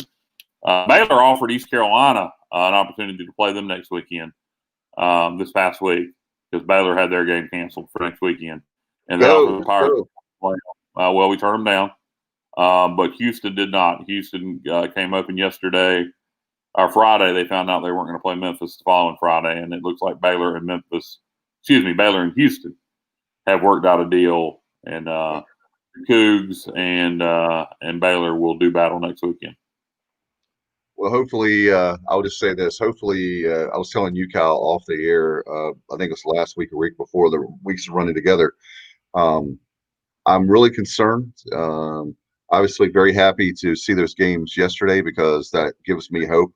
Baylor offered East Carolina an opportunity to play them next weekend, this past week, because Baylor had their game canceled for next weekend. And they offered the Pirates. Well, we turned them down. but Houston did not. Houston came open yesterday. Or Friday, they found out they weren't going to play Memphis the following Friday, and it looks like Baylor and Houston have worked out a deal, and Cougs and Baylor will do battle next weekend. Well, hopefully, I'll just say this. Hopefully, I was telling you, Kyle, off the air, I think it was last week or week before, the weeks are running together. I'm really concerned. Obviously, very happy to see those games yesterday because that gives me hope.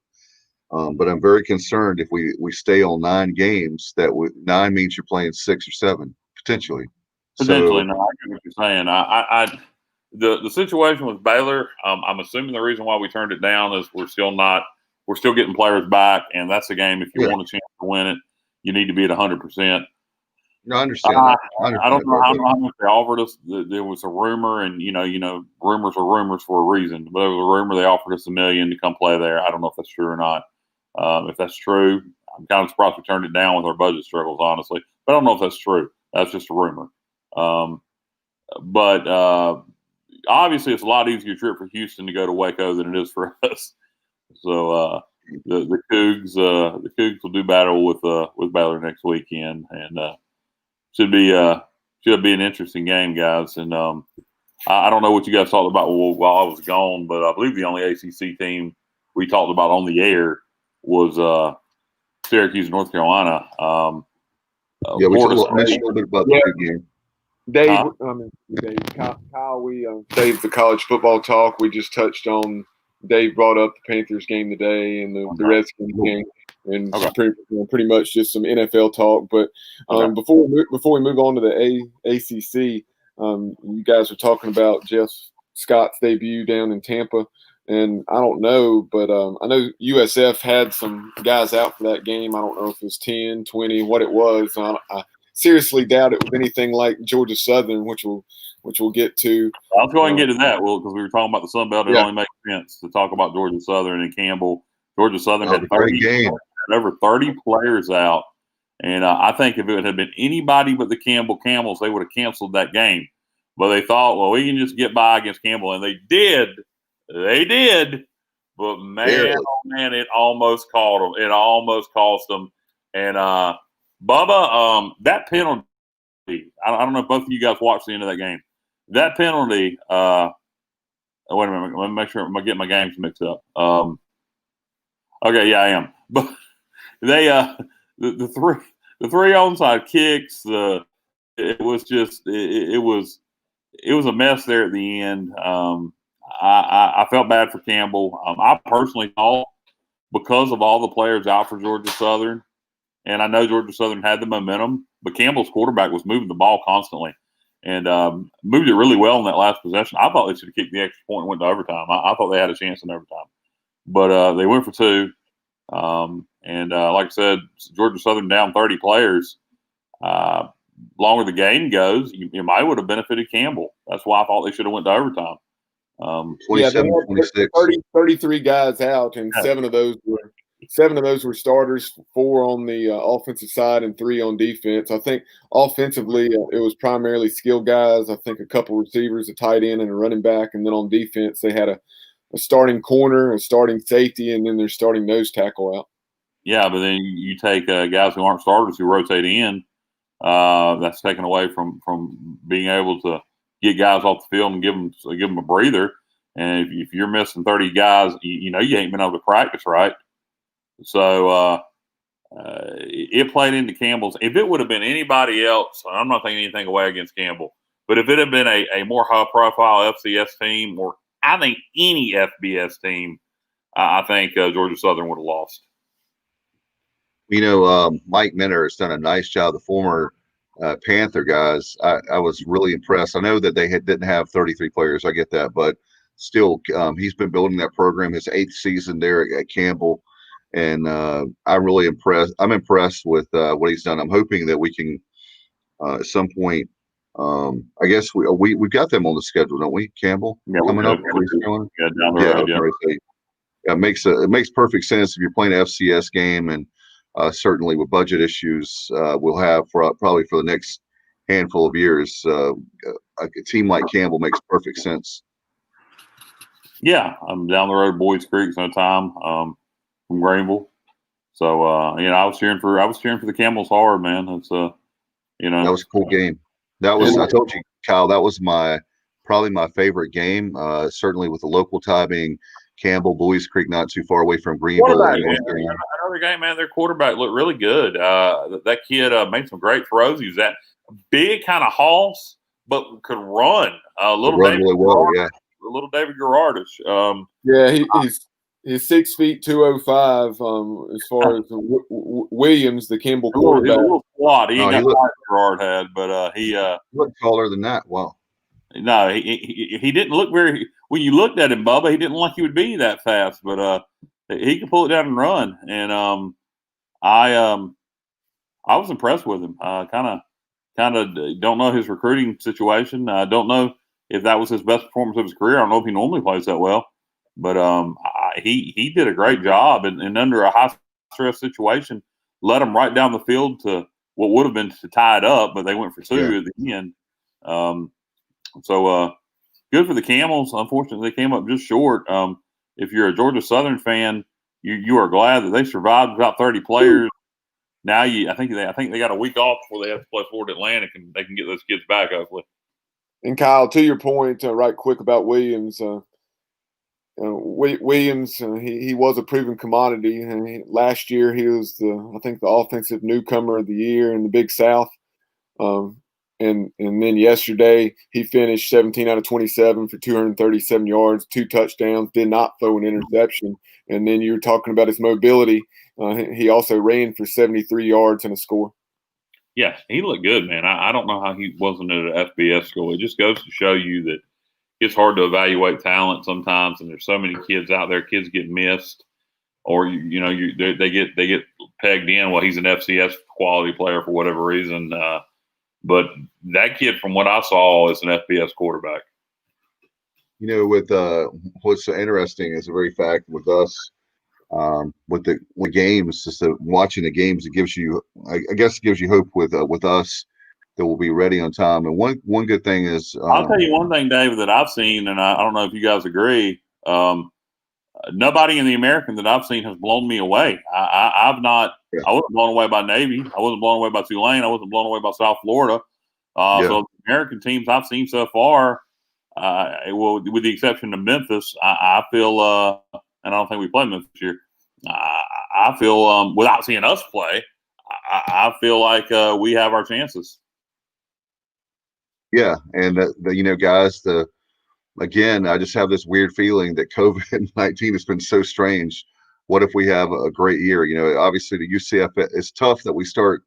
But I'm very concerned if we stay on 9 games, that 9 means you're playing 6 or 7, potentially. Potentially, no, I get what you're saying. The situation with Baylor, I'm assuming the reason why we turned it down is we're still getting players back, and that's the game. If you want a chance to win it, you need to be at 100%. No, I understand that. I don't know how much they offered us. There was a rumor, and rumors are rumors for a reason. But there was a rumor they offered us $1 million to come play there. I don't know if that's true or not. If that's true, I'm kind of surprised we turned it down with our budget struggles, honestly. But I don't know if that's true. That's just a rumor. But obviously, it's a lot easier trip for Houston to go to Waco than it is for us. So the Cougs will do battle with Baylor next weekend, and should be an interesting game, guys. And I don't know what you guys talked about while I was gone, but I believe the only ACC team we talked about on the air was Syracuse, North Carolina. We mentioned a little bit about the big game. Dave, Kyle, we saved the college football talk. We just touched on. Dave brought up the Panthers game today and the Redskins game, and pretty much just some NFL talk. But before we move on to the ACC, you guys were talking about Jeff Scott's debut down in Tampa, and I don't know, but I know USF had some guys out for that game. I don't know if it was 10, 20, what it was. I seriously doubt it was anything like Georgia Southern, which we'll get to. I'll go ahead and get to that, because we were talking about the Sun Belt. It only makes sense to talk about Georgia Southern and Campbell. Georgia Southern had over 30 players out, and I think if it had been anybody but the Campbell Camels, they would have canceled that game. But they thought, well, we can just get by against Campbell, and they did. They did. But man, oh man, it almost caught them. It almost cost them. And Bubba, that penalty. I don't know if both of you guys watched the end of that game. That penalty. Wait a minute. Let me make sure I'm getting my games mixed up. Okay, yeah, I am. But they the three onside kicks. It was just it was a mess there at the end. I felt bad for Campbell. I personally thought, because of all the players out for Georgia Southern, and I know Georgia Southern had the momentum, but Campbell's quarterback was moving the ball constantly and moved it really well in that last possession. I thought they should have kicked the extra point and went to overtime. I thought they had a chance in overtime. But they went for 2. And like I said, Georgia Southern down 30 players. Longer the game goes, you might would have benefited Campbell. That's why I thought they should have went to overtime. 27, 26. 33 guys out, and 7 of those were starters, 4 on the offensive side and 3 on defense. I think offensively it was primarily skill guys. I think a couple receivers, a tight end, and a running back. And then on defense, they had a starting corner, a starting safety, and then their starting nose tackle out. Yeah, but then you take guys who aren't starters who rotate in. That's taken away from being able to get guys off the field and give them a breather. And if you're missing 30 guys, you ain't been able to practice right. So it played into Campbell's. If it would have been anybody else, I'm not taking anything away against Campbell, but if it had been a more high-profile FCS team, or I think any FBS team, I think Georgia Southern would have lost. Mike Minter has done a nice job. The former Panther guys, I was really impressed. I know that they didn't have 33 players. I get that, but still, he's been building that program. His 8th season there at Campbell, and I'm really impressed. I'm impressed with what he's done. I'm hoping that we can at some point. I guess we've got them on the schedule, don't we? Campbell coming up. Yeah, down the road. Yeah, it makes perfect sense if you're playing an FCS game, and certainly with budget issues we'll have probably for the next handful of years. A team like Campbell makes perfect sense. Yeah, I'm down the road, Boys Creek, sometime from Greenville. So I was cheering for the Camels hard, man. It's that was a cool game. That was I told you, Kyle, that was probably my favorite game. Certainly with the local tie being Campbell, Boys Creek, not too far away from Greenville. Another game, man. Their quarterback looked really good. That kid made some great throws. He was that big kind of hoss, but could run. Really well, yeah. Little David Garrardish. He's 6 feet 205. As far as Williams, the Campbell quarterback, he's a little squat. He ain't got what Garrard had, but he looked taller than that. Wow. No, he didn't look very. When you looked at him, Bubba, he didn't look like he would be that fast, but he could pull it down and run. And I was impressed with him. Kind of don't know his recruiting situation. I don't know if that was his best performance of his career. I don't know if he normally plays that well, but he did a great job. And under a high stress situation, led them right down the field to what would have been to tie it up, but they went for two at the end. So good for the Camels. Unfortunately, they came up just short. If you're a Georgia Southern fan, you are glad that they survived without 30 players. Now I think they got a week off before they have to play Florida Atlantic, and they can get those kids back hopefully. And Kyle, to your point, right quick about Williams. Williams, he was a proven commodity, and last year he was the offensive newcomer of the year in the Big South. And then yesterday he finished 17 out of 27 for 237 yards, 2 touchdowns, did not throw an interception. And then you were talking about his mobility. He also ran for 73 yards and a score. Yeah, he looked good, man. I don't know how he wasn't at an FBS school. It just goes to show you that it's hard to evaluate talent sometimes, and there's so many kids out there. Kids get missed, or they get pegged in. Well, he's an FCS quality player for whatever reason. But that kid, from what I saw, is an FBS quarterback. With what's so interesting is the very fact with us, with the games, just watching the games, it gives you, I guess, it gives you hope with us that we'll be ready on time. And one good thing is, I'll tell you one thing, David, that I've seen, and I don't know if you guys agree. Nobody in the American that I've seen has blown me away. I've not. Yeah. I wasn't blown away by Navy. I wasn't blown away by Tulane. I wasn't blown away by South Florida. So the American teams I've seen so far, with the exception of Memphis, I feel, and I don't think we play Memphis this year. I feel, without seeing us play, I feel like we have our chances. Yeah, and guys, again, I just have this weird feeling that COVID-19 has been so strange. What if we have a great year? Obviously the UCF, it's tough that we start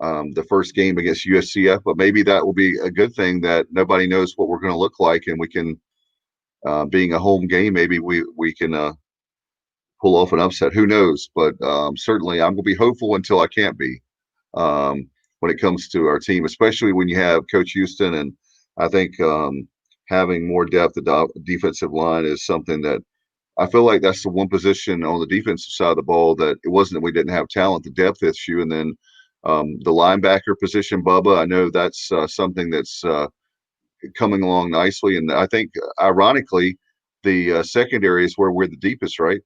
the first game against USCF, but maybe that will be a good thing that nobody knows what we're going to look like, and we can, being a home game, maybe we can pull off an upset. Who knows? But certainly I'm going to be hopeful until I can't be when it comes to our team, especially when you have Coach Houston. And I think having more depth at the defensive line is something that I feel like that's the one position on the defensive side of the ball that it wasn't that we didn't have talent, the depth issue. And then the linebacker position, Bubba, I know that's something that's coming along nicely. And I think, ironically, the secondary is where we're the deepest, right?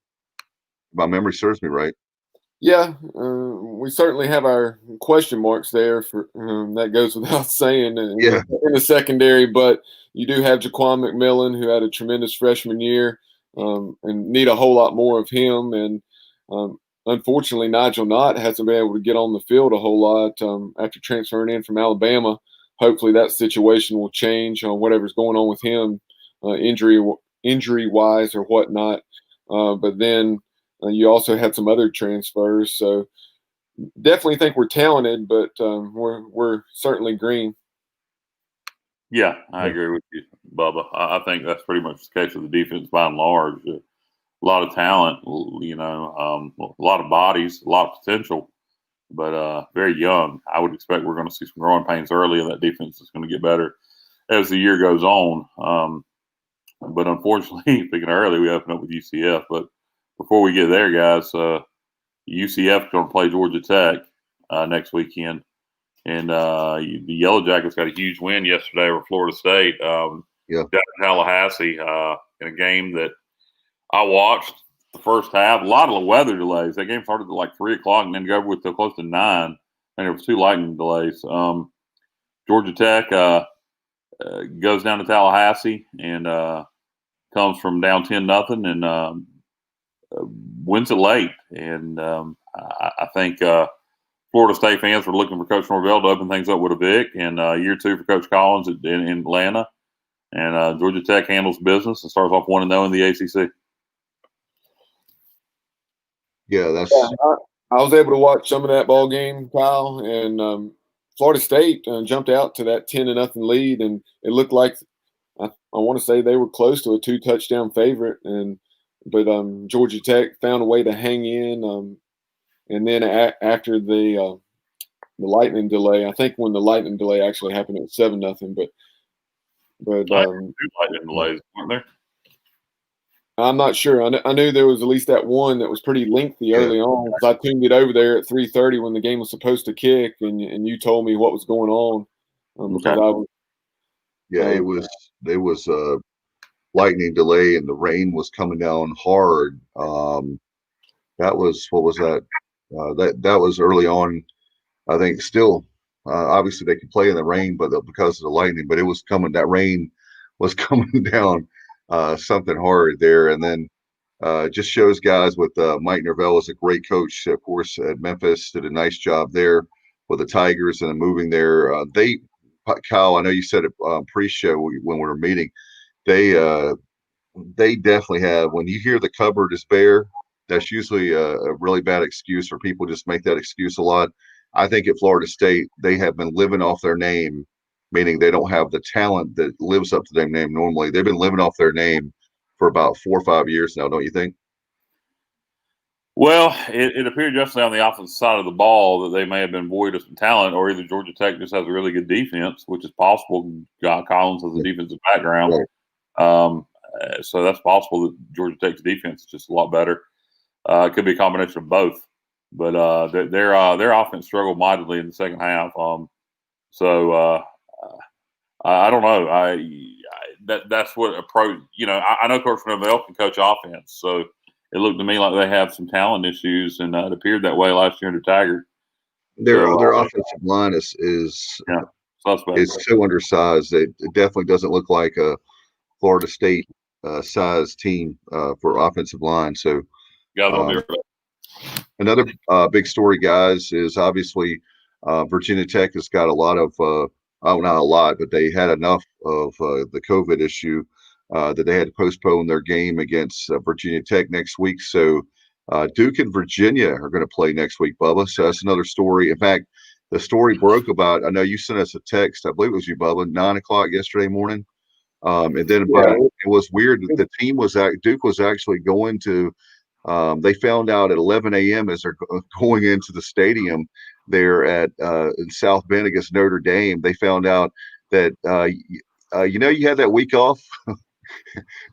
My memory serves me right. Yeah, we certainly have our question marks there. For that goes without saying in the secondary. But you do have Jaquan McMillan, who had a tremendous freshman year, and need a whole lot more of him. And unfortunately, Nigel Knott hasn't been able to get on the field a whole lot after transferring in from Alabama. Hopefully that situation will change on whatever's going on with him, injury-wise or whatnot. But then you also had some other transfers. So definitely think we're talented, but we're certainly green. Yeah, I agree with you, Bubba. I think that's pretty much the case with the defense by and large. A lot of talent, a lot of bodies, a lot of potential, but very young. I would expect we're going to see some growing pains early, and that defense is going to get better as the year goes on. But unfortunately, speaking of early, we open up with UCF. But before we get there, guys, UCF is going to play Georgia Tech next weekend. And the Yellow Jackets got a huge win yesterday over Florida State. Down in Tallahassee. in a game that I watched the first half. A lot of weather delays. That game started at like 3 o'clock and then go over with till close to 9. And there was 2 lightning delays. Georgia Tech goes down to Tallahassee and comes from down 10-0 and wins it late. And I think Florida State fans were looking for Coach Norvell to open things up with a Vic, and year 2 for Coach Collins in Atlanta. And Georgia Tech handles business and starts off 1-0 in the ACC. Yeah, that's. I was able to watch some of that ball game, Kyle, and Florida State jumped out to that 10-0 lead, and it looked like I want to say they were close to a 2-touchdown favorite, but Georgia Tech found a way to hang in, and then after the lightning delay, I think when the lightning delay actually happened, it was 7-0, but 2 lightning delays, weren't there? I'm not sure. I knew there was at least that one that was pretty lengthy early on, because I tuned it over there at 3:30 when the game was supposed to kick, and you told me what was going on. Because Okay. I was. Yeah, it was a lightning delay and the rain was coming down hard. That was what was that? That was early on. I think still, obviously they could play in the rain, but because of the lightning, but it was coming. That rain was coming down something hard there, and then just shows guys with Mike Norvell is a great coach. Of course, at Memphis did a nice job there with the Tigers and moving there. Kyle, I know you said it pre-show when we were meeting. They definitely have. When you hear the cupboard is bare, that's usually a really bad excuse, or people just make that excuse a lot. I think at Florida State, they have been living off their name, meaning they don't have the talent that lives up to their name normally. They've been living off their name for about 4 or 5 years now, don't you think? Well, it appeared yesterday on the offensive side of the ball that they may have been void of some talent, or either Georgia Tech just has a really good defense, which is possible. John Collins has a defensive background. Right. So that's possible that Georgia Tech's defense is just a lot better. It could be a combination of both. But their offense struggled mightily in the second half. So I don't know. That's what approach. I know Coach Norvell can coach offense, so it looked to me like they have some talent issues, and it appeared that way last year under Taggart. Their offensive line is so undersized. It definitely doesn't look like a Florida State size team for offensive line. So another big story, guys, is obviously Virginia Tech has got a lot of not a lot, but they had enough of the COVID issue that they had to postpone their game against Virginia Tech next week. So Duke and Virginia are going to play next week, Bubba. So that's another story. In fact, the story broke about, I know you sent us a text, I believe it was you, Bubba, 9 o'clock yesterday morning. And then but it was weird that the team Duke was actually going to, they found out at 11 a.m. as they're going into the stadium there at in South Bend against Notre Dame. They found out that, you had that week off.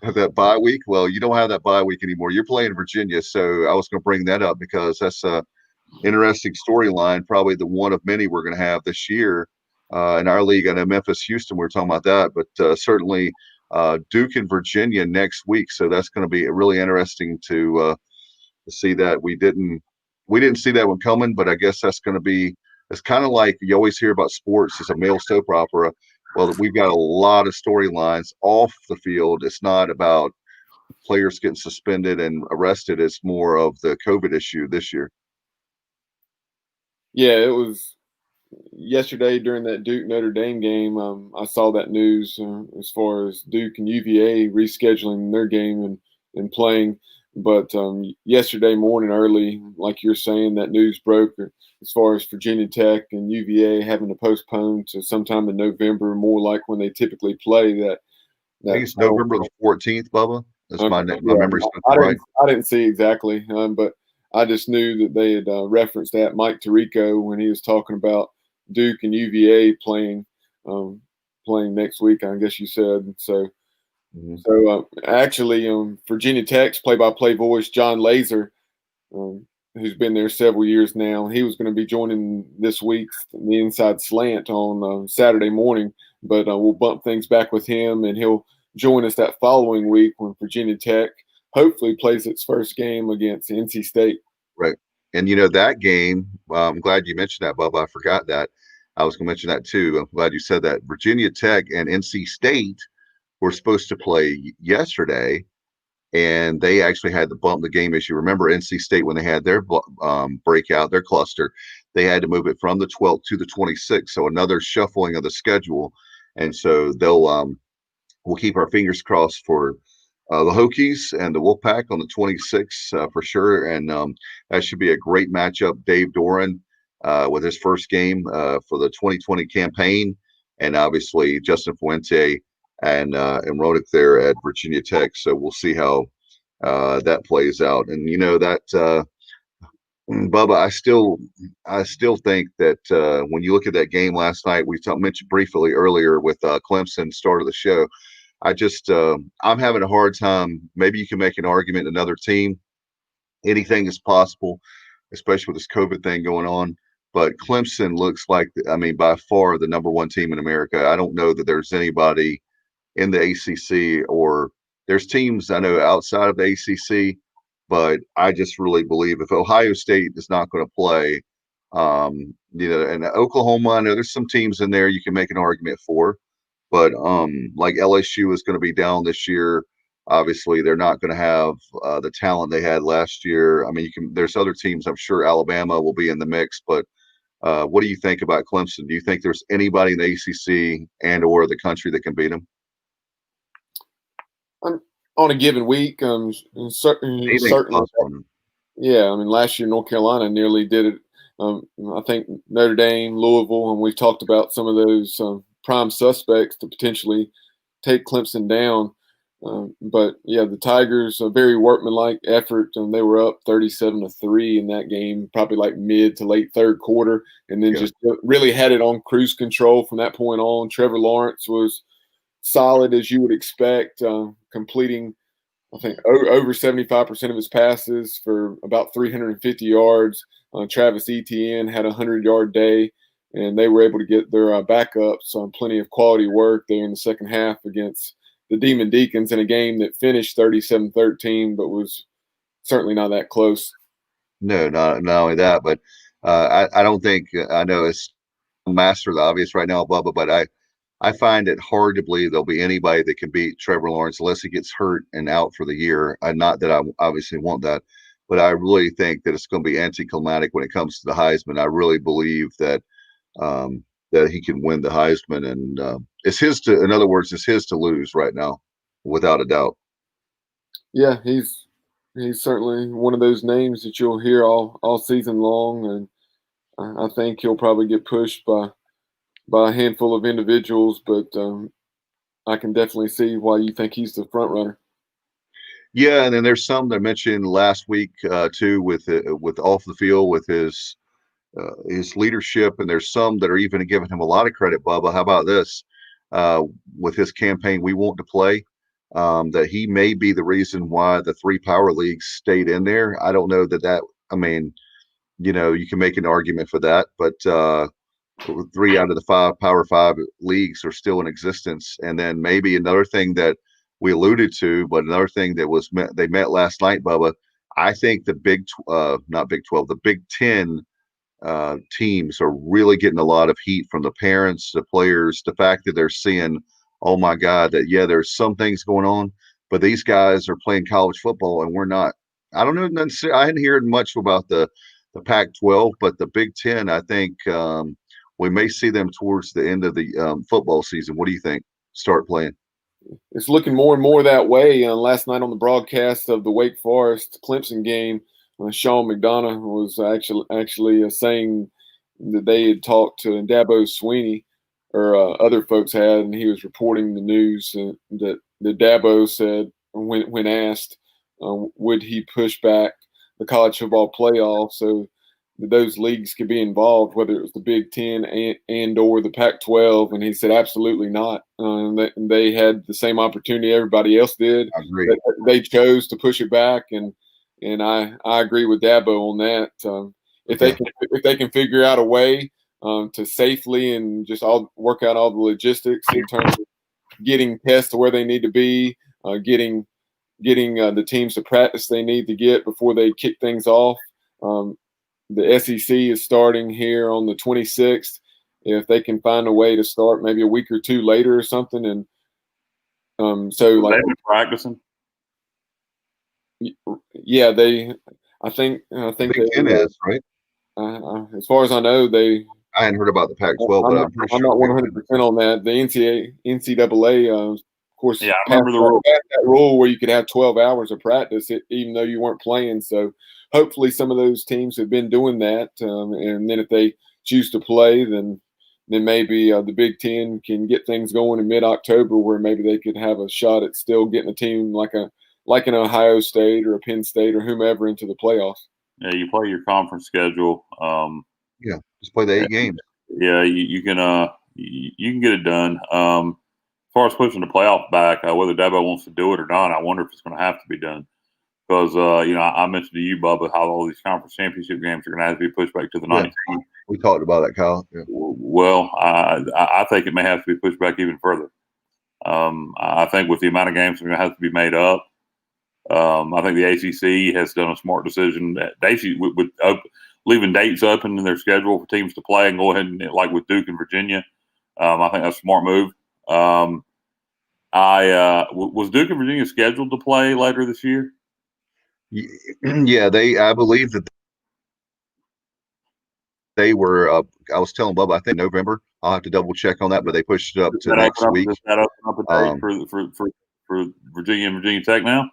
That bye week. Well, you don't have that bye week anymore. You're playing Virginia, so I was going to bring that up because that's a interesting storyline. Probably the one of many we're going to have this year in our league. I know Memphis, Houston. We were talking about that, but certainly Duke and Virginia next week. So that's going to be really interesting to see that. We didn't see that one coming, but I guess that's going to be. It's kind of like you always hear about sports as a male soap opera. Well, we've got a lot of storylines off the field. It's not about players getting suspended and arrested. It's more of the COVID issue this year. Yeah, it was yesterday during that Duke Notre Dame game. I saw that news as far as Duke and UVA rescheduling their game and playing. But yesterday morning early, like you're saying, that news broke as far as Virginia Tech and UVA having to postpone to sometime in November, more like when they typically play. I think it's November the 14th, Bubba. That's my memory. I didn't see exactly, but I just knew that they had referenced that Mike Tirico when he was talking about Duke and UVA playing next week. I guess you said so. Mm-hmm. So actually, Virginia Tech's play-by-play voice John Laser, who's been there several years now, he was going to be joining this week's The Inside Slant on Saturday morning. But we'll bump things back with him, and he'll join us that following week when Virginia Tech hopefully plays its first game against NC State. Right. And, that game, I'm glad you mentioned that, Bubba. I forgot that. I was going to mention that too. I'm glad you said that. Virginia Tech and NC State were supposed to play yesterday, and they actually had to bump the game. As you remember, NC State, when they had their breakout, their cluster, they had to move it from the 12th to the 26th. So another shuffling of the schedule. And so we'll keep our fingers crossed for the Hokies and the Wolfpack on the 26th for sure. And that should be a great matchup. Dave Doran with his first game for the 2020 campaign, and obviously Justin Fuente and Rodick there at Virginia Tech. So we'll see how that plays out. And that Bubba, I still think that when you look at that game last night, we mentioned briefly earlier with Clemson, start of the show. I'm having a hard time. Maybe you can make an argument another team. Anything is possible, especially with this COVID thing going on. But Clemson looks like, by far the number one team in America. I don't know that there's anybody in the ACC, or there's teams I know outside of the ACC, but I just really believe if Ohio State is not going to play, and Oklahoma, I know there's some teams in there you can make an argument for. But like LSU is going to be down this year. Obviously, they're not going to have the talent they had last year. There's other teams. I'm sure Alabama will be in the mix. But what do you think about Clemson? Do you think there's anybody in the ACC and or the country that can beat them? On a given week, certainly. Yeah, last year North Carolina nearly did it. I think Notre Dame, Louisville, and we've talked about some of those prime suspects to potentially take Clemson down. But yeah, the Tigers, a very workmanlike effort, and they were up 37-3 in that game, probably like mid to late third quarter, and then just really had it on cruise control from that point on. Trevor Lawrence was solid as you would expect, completing, I think, over 75% of his passes for about 350 yards. Travis Etienne had a 100-yard day, and they were able to get their backups on plenty of quality work there in the second half against the Demon Deacons in a game that finished 37-13, but was certainly not that close. No, not only that, but I don't think I know it's master of the obvious right now, Bubba, but I find it hard to believe there'll be anybody that can beat Trevor Lawrence unless he gets hurt and out for the year. Not that I obviously want that, but I really think that it's going to be anticlimactic when it comes to the Heisman. I really believe that that he can win the Heisman, and it's his to. In other words, it's his to lose right now, without a doubt. Yeah, he's certainly one of those names that you'll hear all season long, and I think he'll probably get pushed by a handful of individuals, but I can definitely see why you think he's the front runner. Yeah, and then there's some that I mentioned last week too, with off the field with his leadership, and there's some that are even giving him a lot of credit. Bubba, how about this? With his campaign, We Want to Play, that he may be the reason why the 3 power leagues stayed in there. I don't know that. You can make an argument for that, but 3 out of the 5 Power 5 leagues are still in existence. And then maybe another thing that we alluded to, but another thing that they met last night, Bubba. I think the not Big 12, the Big 10 teams are really getting a lot of heat from the parents, the players, the fact that they're seeing, oh my God, that there's some things going on, but these guys are playing college football and we're not. I don't know. I hadn't heard much about the Pac-12, but the Big 10, I think we may see them towards the end of the football season. What do you think? Start playing. It's looking more and more that way. Last night on the broadcast of the Wake Forest Clemson game, Sean McDonough was actually saying that they had talked to Dabo Swinney, or other folks had, and he was reporting the news that Dabo said when asked would he push back the college football playoff so that those leagues could be involved, whether it was the Big 10 and or the Pac-12, and he said absolutely not. They had the same opportunity everybody else did. I agree. They chose to push it back, and I agree with Dabo on that. If they can figure out a way to safely and just work out all the logistics in terms of getting tests to where they need to be, getting the teams to practice they need to get before they kick things off. The SEC is starting here on the 26th. If they can find a way to start maybe a week or two later or something, and so like they've been practicing. Yeah, I think Big Ten is right. As far as I know, I hadn't heard about the Pac-12, but I'm pretty sure. I'm not 100% on that. The NCAA, of course, yeah, I remember the rule. That rule where you could have 12 hours of practice, even though you weren't playing. So hopefully, some of those teams have been doing that, and then if they choose to play, then maybe the Big Ten can get things going in mid-October, where maybe they could have a shot at still getting a team like an Ohio State or a Penn State or whomever into the playoffs. Yeah, you play your conference schedule. Yeah, just play the 8 games. Yeah, you can get it done. As far as pushing the playoff back, whether Dabo wants to do it or not, I wonder if it's going to have to be done. Because I mentioned to you, Bubba, how all these conference championship games are going to have to be pushed back to the 19th. We talked about that, Kyle. Yeah. Well, I think it may have to be pushed back even further. I think with the amount of games that are going to have to be made up, I think the ACC has done a smart decision. With leaving dates open in their schedule for teams to play and go ahead and, like with Duke and Virginia, I think that's a smart move. Was Duke and Virginia scheduled to play later this year? Yeah, I believe that they were. I was telling Bubba, I think November. I'll have to double check on that, but they pushed it up to next week. Does that open up a date for Virginia and Virginia Tech now?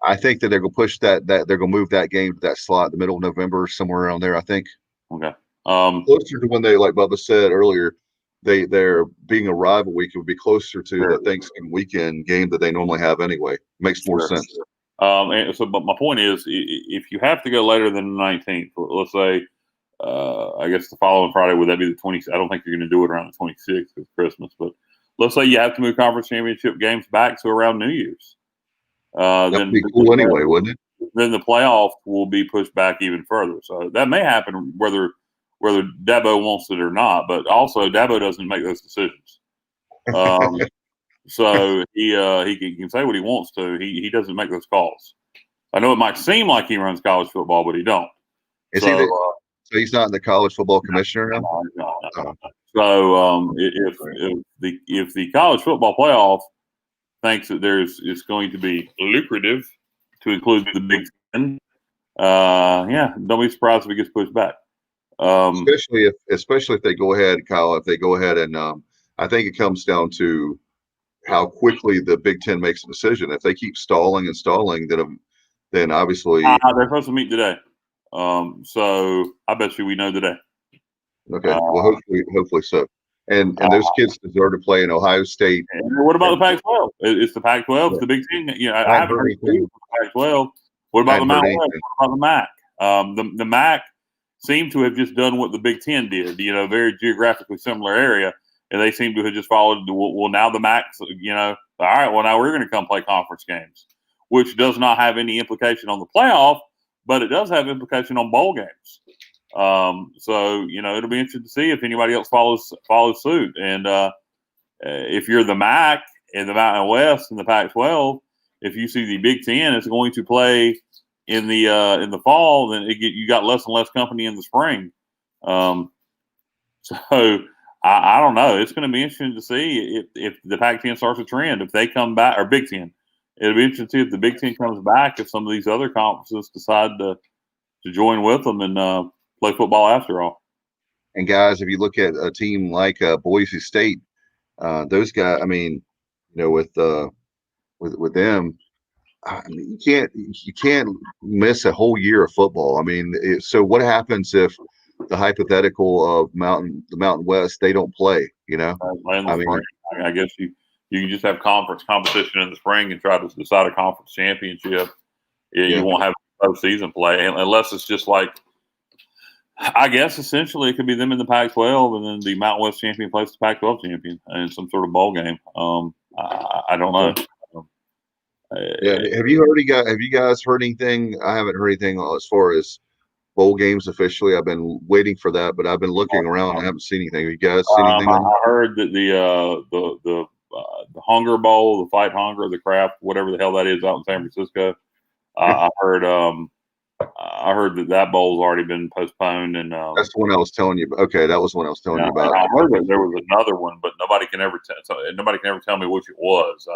I think that they're going to push that they're going to move that game to that slot, the middle of November, somewhere around there. I think. Okay. Closer to when they, like Bubba said earlier, they're being a rival week. It would be closer to the Thanksgiving weekend game that they normally have anyway. Makes more sense. But my point is, if you have to go later than the 19th, let's say, I guess the following Friday, would that be the 20th? I don't think you're going to do it around the 26th because Christmas, but let's say you have to move conference championship games back to around New Year's. That'd be cool anyway, wouldn't it? Then the playoff will be pushed back even further. So that may happen whether Dabo wants it or not. But also Dabo doesn't make those decisions. So he can say what he wants to. He doesn't make those calls. I know it might seem like he runs college football, but he don't. So he's not the college football commissioner now? No. So if the college football playoff thinks that it's going to be lucrative to include the Big Ten, don't be surprised if it gets pushed back. Especially if they go ahead, Kyle. If they go ahead and I think it comes down to how quickly the Big Ten makes a decision. If they keep stalling and stalling, then obviously they're supposed to meet today. So I bet you we know today. Okay, well, hopefully so. And those kids deserve to play in Ohio State. And what about the Pac-12? It's the Pac-12. It's the Big Ten. I haven't heard anything from the Pac-12. What about the Mountain West? What about the MAC? The MAC seemed to have just done what the Big Ten did. Very geographically similar area, and they seem to have just followed. Well, now the MAC. All right. Well, now we're going to come play conference games, which does not have any implication on the playoff, but it does have implication on bowl games. So it'll be interesting to see if anybody else follows suit. And if you're the MAC and the Mountain West and the Pac-12, if you see the Big Ten is going to play in the fall, then you got less and less company in the spring. So I don't know. It's going to be interesting to see if the Pac-10 starts a trend. If they come back, or Big Ten, it'll be interesting to see if the Big Ten comes back. If some of these other conferences decide to join with them and play football after all. And guys, if you look at a team like Boise State, those guys, with them, you can't miss a whole year of football. So what happens if the hypothetical of the Mountain West, they don't play? I guess you can just have conference competition in the spring and try to decide a conference championship. You won't have postseason play unless it's just like. I guess essentially it could be them in the Pac-12, and then the Mountain West champion plays the Pac-12 champion in some sort of bowl game. I don't know. Have you guys heard anything? I haven't heard anything as far as bowl games officially. I've been waiting for that, but I've been looking around. I haven't seen anything. Have you guys seen anything? I heard that the Hunger Bowl, the Fight Hunger, the Craft, whatever the hell that is, out in San Francisco. I heard that bowl's already been postponed, and that's the one I was telling you about. Okay, that was the one I was telling you about. I heard that there was another one, but nobody can ever tell me which it was.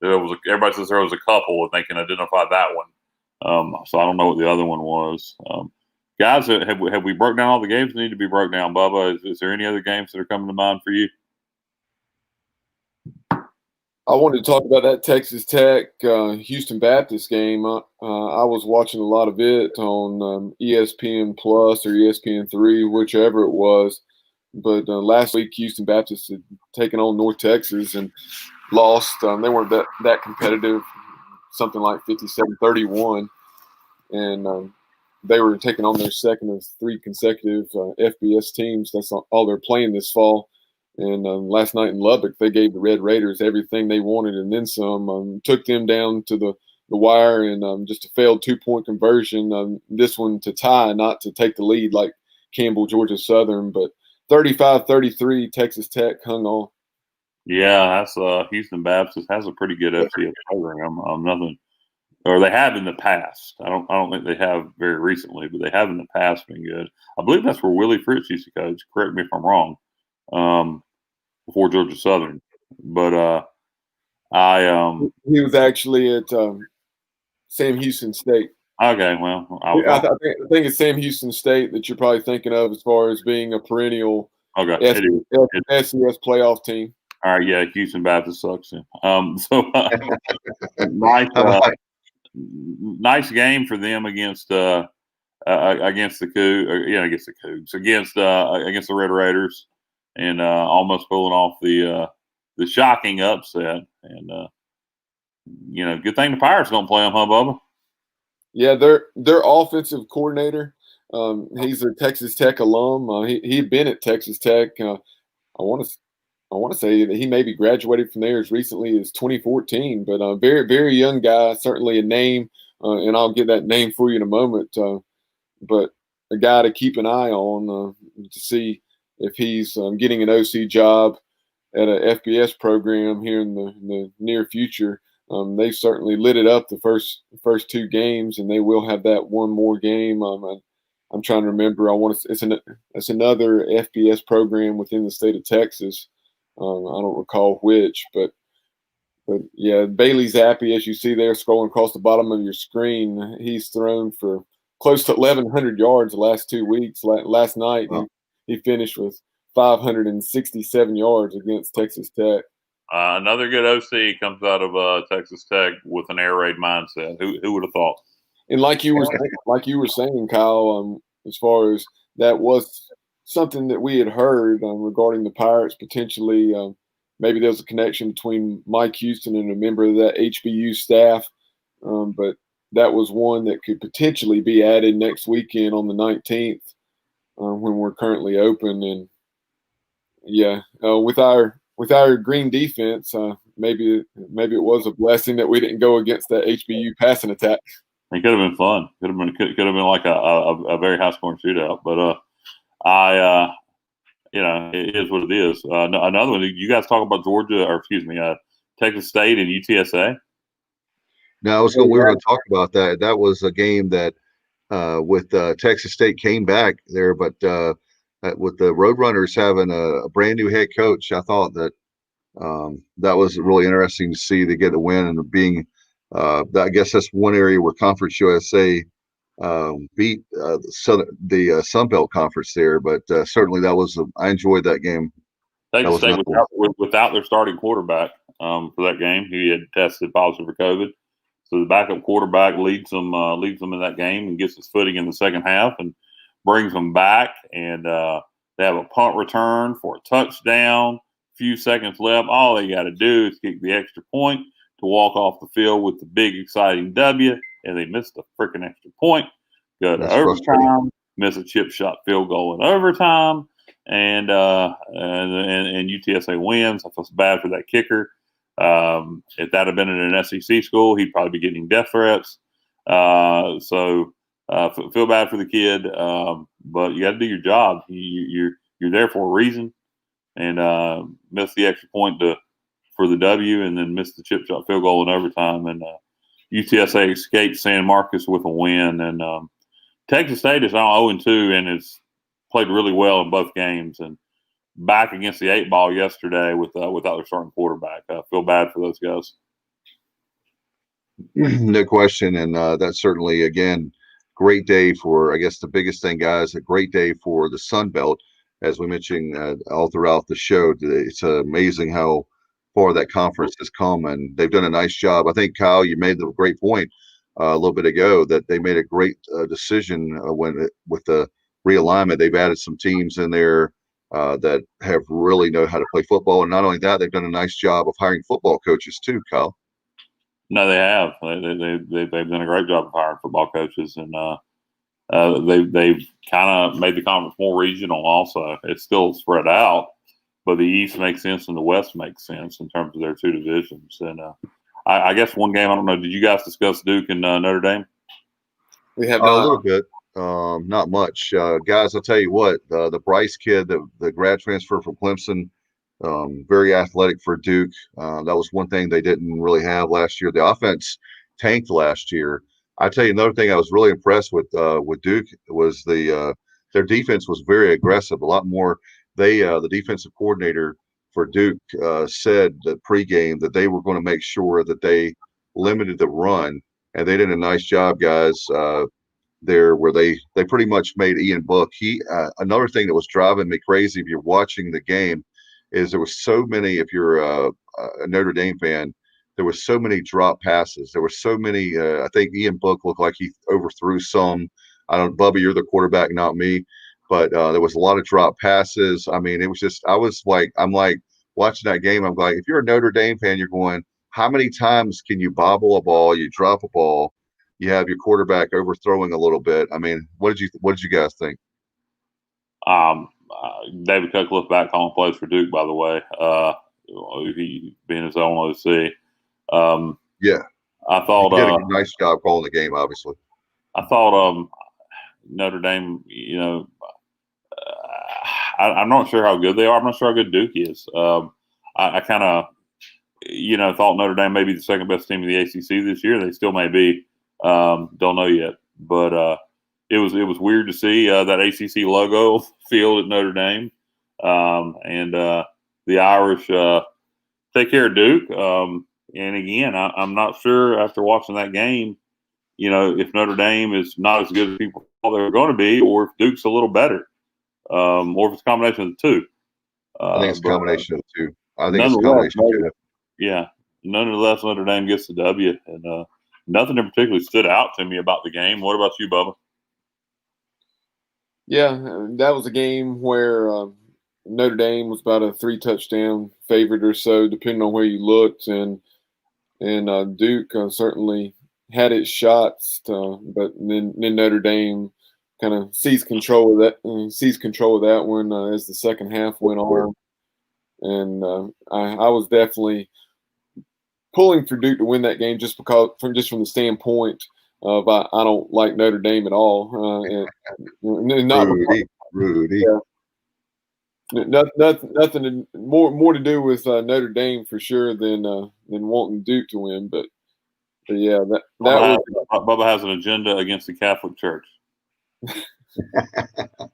Everybody says there was a couple, and they can identify that one. So I don't know what the other one was. Guys, have we broke down all the games that need to be broke down, Bubba? Is there any other games that are coming to mind for you? I wanted to talk about that Texas Tech Houston Baptist game. I was watching a lot of it on ESPN Plus or ESPN3, whichever it was. But last week, Houston Baptist had taken on North Texas and lost. They weren't that competitive, something like 57-31. And they were taking on their second of three consecutive FBS teams. That's all they're playing this fall. And last night in Lubbock, they gave the Red Raiders everything they wanted and then some. Took them down to the wire, and just a failed 2-point conversion. This one to tie, not to take the lead like Campbell, Georgia Southern. But 35-33, Texas Tech hung on. Yeah, that's Houston Baptist has a pretty good FCS program. Or they have in the past. I don't think they have very recently, but they have in the past been good. I believe that's where Willie Fritz used to coach. Correct me if I'm wrong. Before Georgia Southern, but he was actually at Sam Houston State. Okay, well, I think it's Sam Houston State that you're probably thinking of as far as being a perennial SES playoff team. All right, yeah, Houston Baptist sucks. Nice game for them against the Cougs, against the Red Raiders. And almost pulling off the shocking upset. And good thing the Pirates don't play them, huh, Bubba? Yeah, their offensive coordinator. He's a Texas Tech alum. He'd been at Texas Tech. I want to say that he maybe graduated from there as recently as 2014. But a very, very young guy, certainly a name, and I'll get that name for you in a moment. But a guy to keep an eye on to see if he's getting an OC job at a FBS program here in the near future. They certainly lit it up the first two games, and they will have that one more game. I'm trying to remember. It's another FBS program within the state of Texas. I don't recall which, but yeah, Bailey Zappi, as you see there scrolling across the bottom of your screen, he's thrown for close to 1,100 yards the last 2 weeks. Last night, he finished with 567 yards against Texas Tech. Another good OC comes out of Texas Tech with an air raid mindset. Who would have thought? And like you were saying, Kyle, as far as that was something that we had heard regarding the Pirates potentially. Maybe there was a connection between Mike Houston and a member of that HBU staff, but that was one that could potentially be added next weekend on the 19th when we're currently open. And yeah, with our green defense, maybe it was a blessing that we didn't go against that HBU passing attack. It could have been fun. Could have been like a very high scoring shootout. But it is what it is. Another one. You guys talk about Texas State and UTSA. No, we were going to talk about that. That was a game that with Texas State came back there, but with the Roadrunners having a brand new head coach, I thought that that was really interesting to see. They get a win and being, I guess that's one area where Conference USA beat the Sun Belt Conference there. But certainly I enjoyed that game. Texas State without their starting quarterback for that game. He had tested positive for COVID. So the backup quarterback leads them in that game and gets his footing in the second half and brings them back. And they have a punt return for a touchdown. Few seconds left. All they got to do is kick the extra point to walk off the field with the big exciting W. And they missed the freaking extra point. Go to overtime. Miss a chip shot field goal in overtime. And UTSA wins. I feel so bad for that kicker. If that had been in an SEC school, he'd probably be getting death threats. So feel bad for the kid, but you got to do your job. You're there for a reason, and missed the extra point for the W, and then missed the chip shot field goal in overtime. And UTSA escaped San Marcos with a win. And Texas State is now 0-2 and has played really well in both games. And back against the 8-ball yesterday without their starting quarterback. I feel bad for those guys. No question, and that's certainly, again, great day for, I guess, the biggest thing, guys, a great day for the Sun Belt. As we mentioned all throughout the show, it's amazing how far that conference has come, and they've done a nice job. I think, Kyle, you made the great point a little bit ago that they made a great decision with the realignment. They've added some teams in there that have really know how to play football, and not only that, they've done a nice job of hiring football coaches too, Kyle. No, they have. They've done a great job of hiring football coaches, and they've kind of made the conference more regional. Also, it's still spread out, but the East makes sense and the West makes sense in terms of their two divisions. And I guess one game, I don't know. Did you guys discuss Duke and Notre Dame? We have a little bit, not much, guys. I'll tell you what, the Bryce kid, the grad transfer from Clemson. Very athletic for Duke. That was one thing they didn't really have last year. The offense tanked last year. I tell you another thing I was really impressed with Duke was their defense was very aggressive. A lot more. The defensive coordinator for Duke said that pregame that they were going to make sure that they limited the run, and they did a nice job, guys. There where they pretty much made Ian Book. Another thing that was driving me crazy if you're watching the game is there was so many, if you're a Notre Dame fan, there was so many drop passes. There were so many, I think Ian Book looked like he overthrew some. Bubba, you're the quarterback, not me. But there was a lot of drop passes. I mean, it was just, I'm like watching that game. I'm like, if you're a Notre Dame fan, you're going, how many times can you bobble a ball, you drop a ball, you have your quarterback overthrowing a little bit? I mean, what did you guys think? David Cutcliffe back calling plays for Duke, by the way. He being his own OC. Yeah, I thought he did a nice job calling the game. Obviously, I thought Notre Dame. I'm not sure how good they are. I'm not sure how good Duke is. I kind of, thought Notre Dame may be the second best team in the ACC this year. They still may be. Don't know yet, but it was weird to see that ACC logo field at Notre Dame, and the Irish take care of Duke. And again, I'm not sure after watching that game, if Notre Dame is not as good as people thought they were going to be, or if Duke's a little better, or if it's a combination of the two. I think it's a combination of the two. I think it's a combination of the two. Yeah. Nonetheless, Notre Dame gets the W, and nothing in particular stood out to me about the game. What about you, Bubba? Yeah, that was a game where Notre Dame was about a 3-touchdown favorite or so, depending on where you looked, and Duke certainly had its shots, but then Notre Dame kind of seized control of that one as the second half went on, and I was definitely pulling for Duke to win that game just from the standpoint of I don't like Notre Dame at all. And not Rudy. Yeah. Nothing more to do with Notre Dame for sure than wanting Duke to win. But yeah, Bubba has an agenda against the Catholic Church.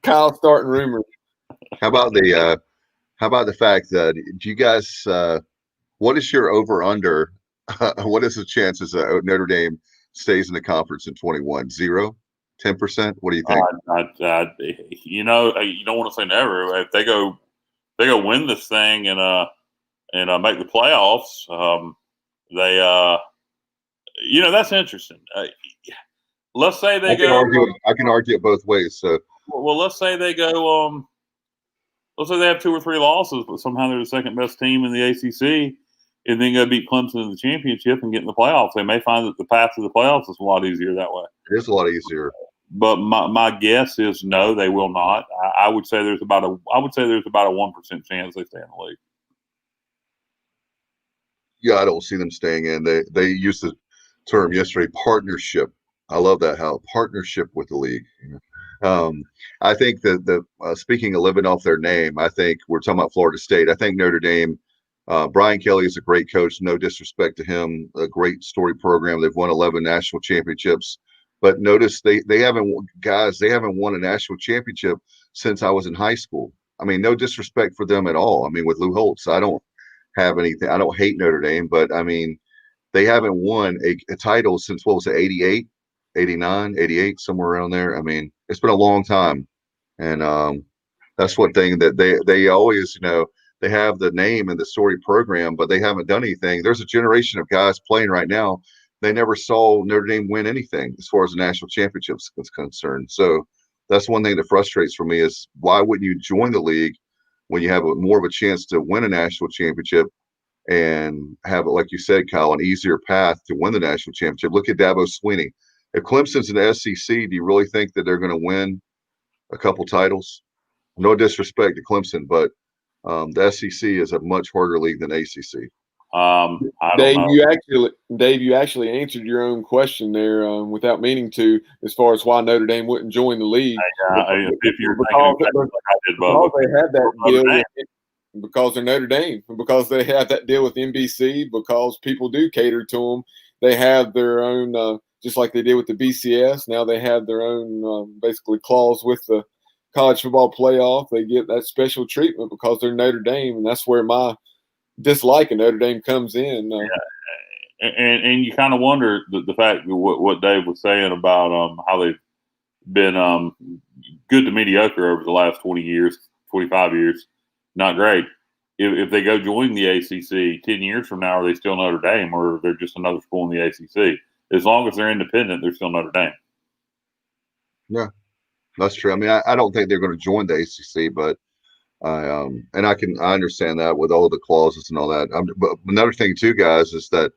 Kyle starting rumors. How about the fact that do you guys? What is your over/under? What is the chances that Notre Dame stays in the conference in 21? 0? 10%? What do you think? You don't want to say never. If they go win this thing and make the playoffs, that's interesting. Let's say they I can argue it both ways. So, well, let's say they go. Let's say they have 2 or 3 losses, but somehow they're the second best team in the ACC, and then go beat Clemson in the championship and get in the playoffs. They may find that the path to the playoffs is a lot easier that way. It is a lot easier. But my guess is no, they will not. I would say there's about a 1% chance they stay in the league. Yeah, I don't see them staying in. They used the term yesterday, partnership. I love that, how partnership with the league. I think that speaking of living off their name, I think we're talking about Florida State. I think Notre Dame. Brian Kelly is a great coach. No disrespect to him. A great story program. They've won 11 national championships. But notice they haven't won a national championship since I was in high school. I mean, no disrespect for them at all. I mean, with Lou Holtz, I don't have anything. I don't hate Notre Dame, but I mean, they haven't won a title since, what was it, 88, 89, 88, somewhere around there. I mean, it's been a long time. And that's one thing that they always, they have the name and the story program, but they haven't done anything. There's a generation of guys playing right now. They never saw Notre Dame win anything as far as the national championships is concerned. So that's one thing that frustrates for me is, why wouldn't you join the league when you have more of a chance to win a national championship and have, like you said, Kyle, an easier path to win the national championship? Look at Dabo Swinney. If Clemson's in the SEC, do you really think that they're going to win a couple titles? No disrespect to Clemson, but the SEC is a much harder league than ACC. I don't Dave, know. you actually answered your own question there without meaning to, as far as why Notre Dame wouldn't join the league. If you're thinking exactly like I did, Bubba, because they had that deal because they're Notre Dame, because they have that deal with NBC, because people do cater to them. They have their own, just like they did with the BCS. Now they have their own basically clause with the college football playoff. They get that special treatment because they're Notre Dame, and that's where my dislike of Notre Dame comes in. And you kind of wonder the fact that what Dave was saying about how they've been good to mediocre over the last 20 years, 25 years, not great. If they go join the ACC 10 years from now, are they still Notre Dame, or they're just another school in the ACC? As long as they're independent, they're still Notre Dame. Yeah, that's true. I mean, I don't think they're going to join the ACC, but I understand that with all the clauses and all that. But another thing too, guys, is that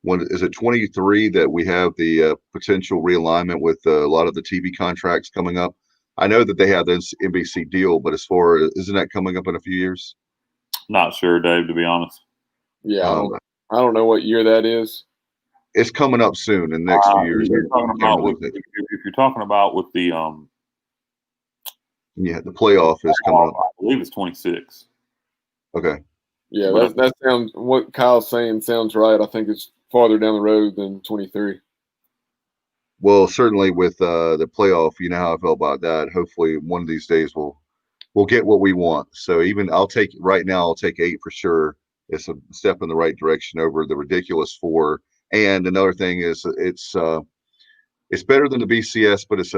is it 23 that we have the potential realignment with a lot of the TV contracts coming up? I know that they have this NBC deal, but as far as, isn't that coming up in a few years? Not sure, Dave, to be honest. Yeah, I don't know what year that is. It's coming up soon in the next few years. If you're talking about with the the playoff is coming up. I believe it's 26. Okay. Yeah, that sounds, what Kyle's saying sounds right. I think it's farther down the road than 23. Well, certainly with the playoff, you know how I feel about that. Hopefully, one of these days we'll get what we want. So I'll take 8 for sure. It's a step in the right direction over the ridiculous 4. And another thing is it's better than the BCS, but it's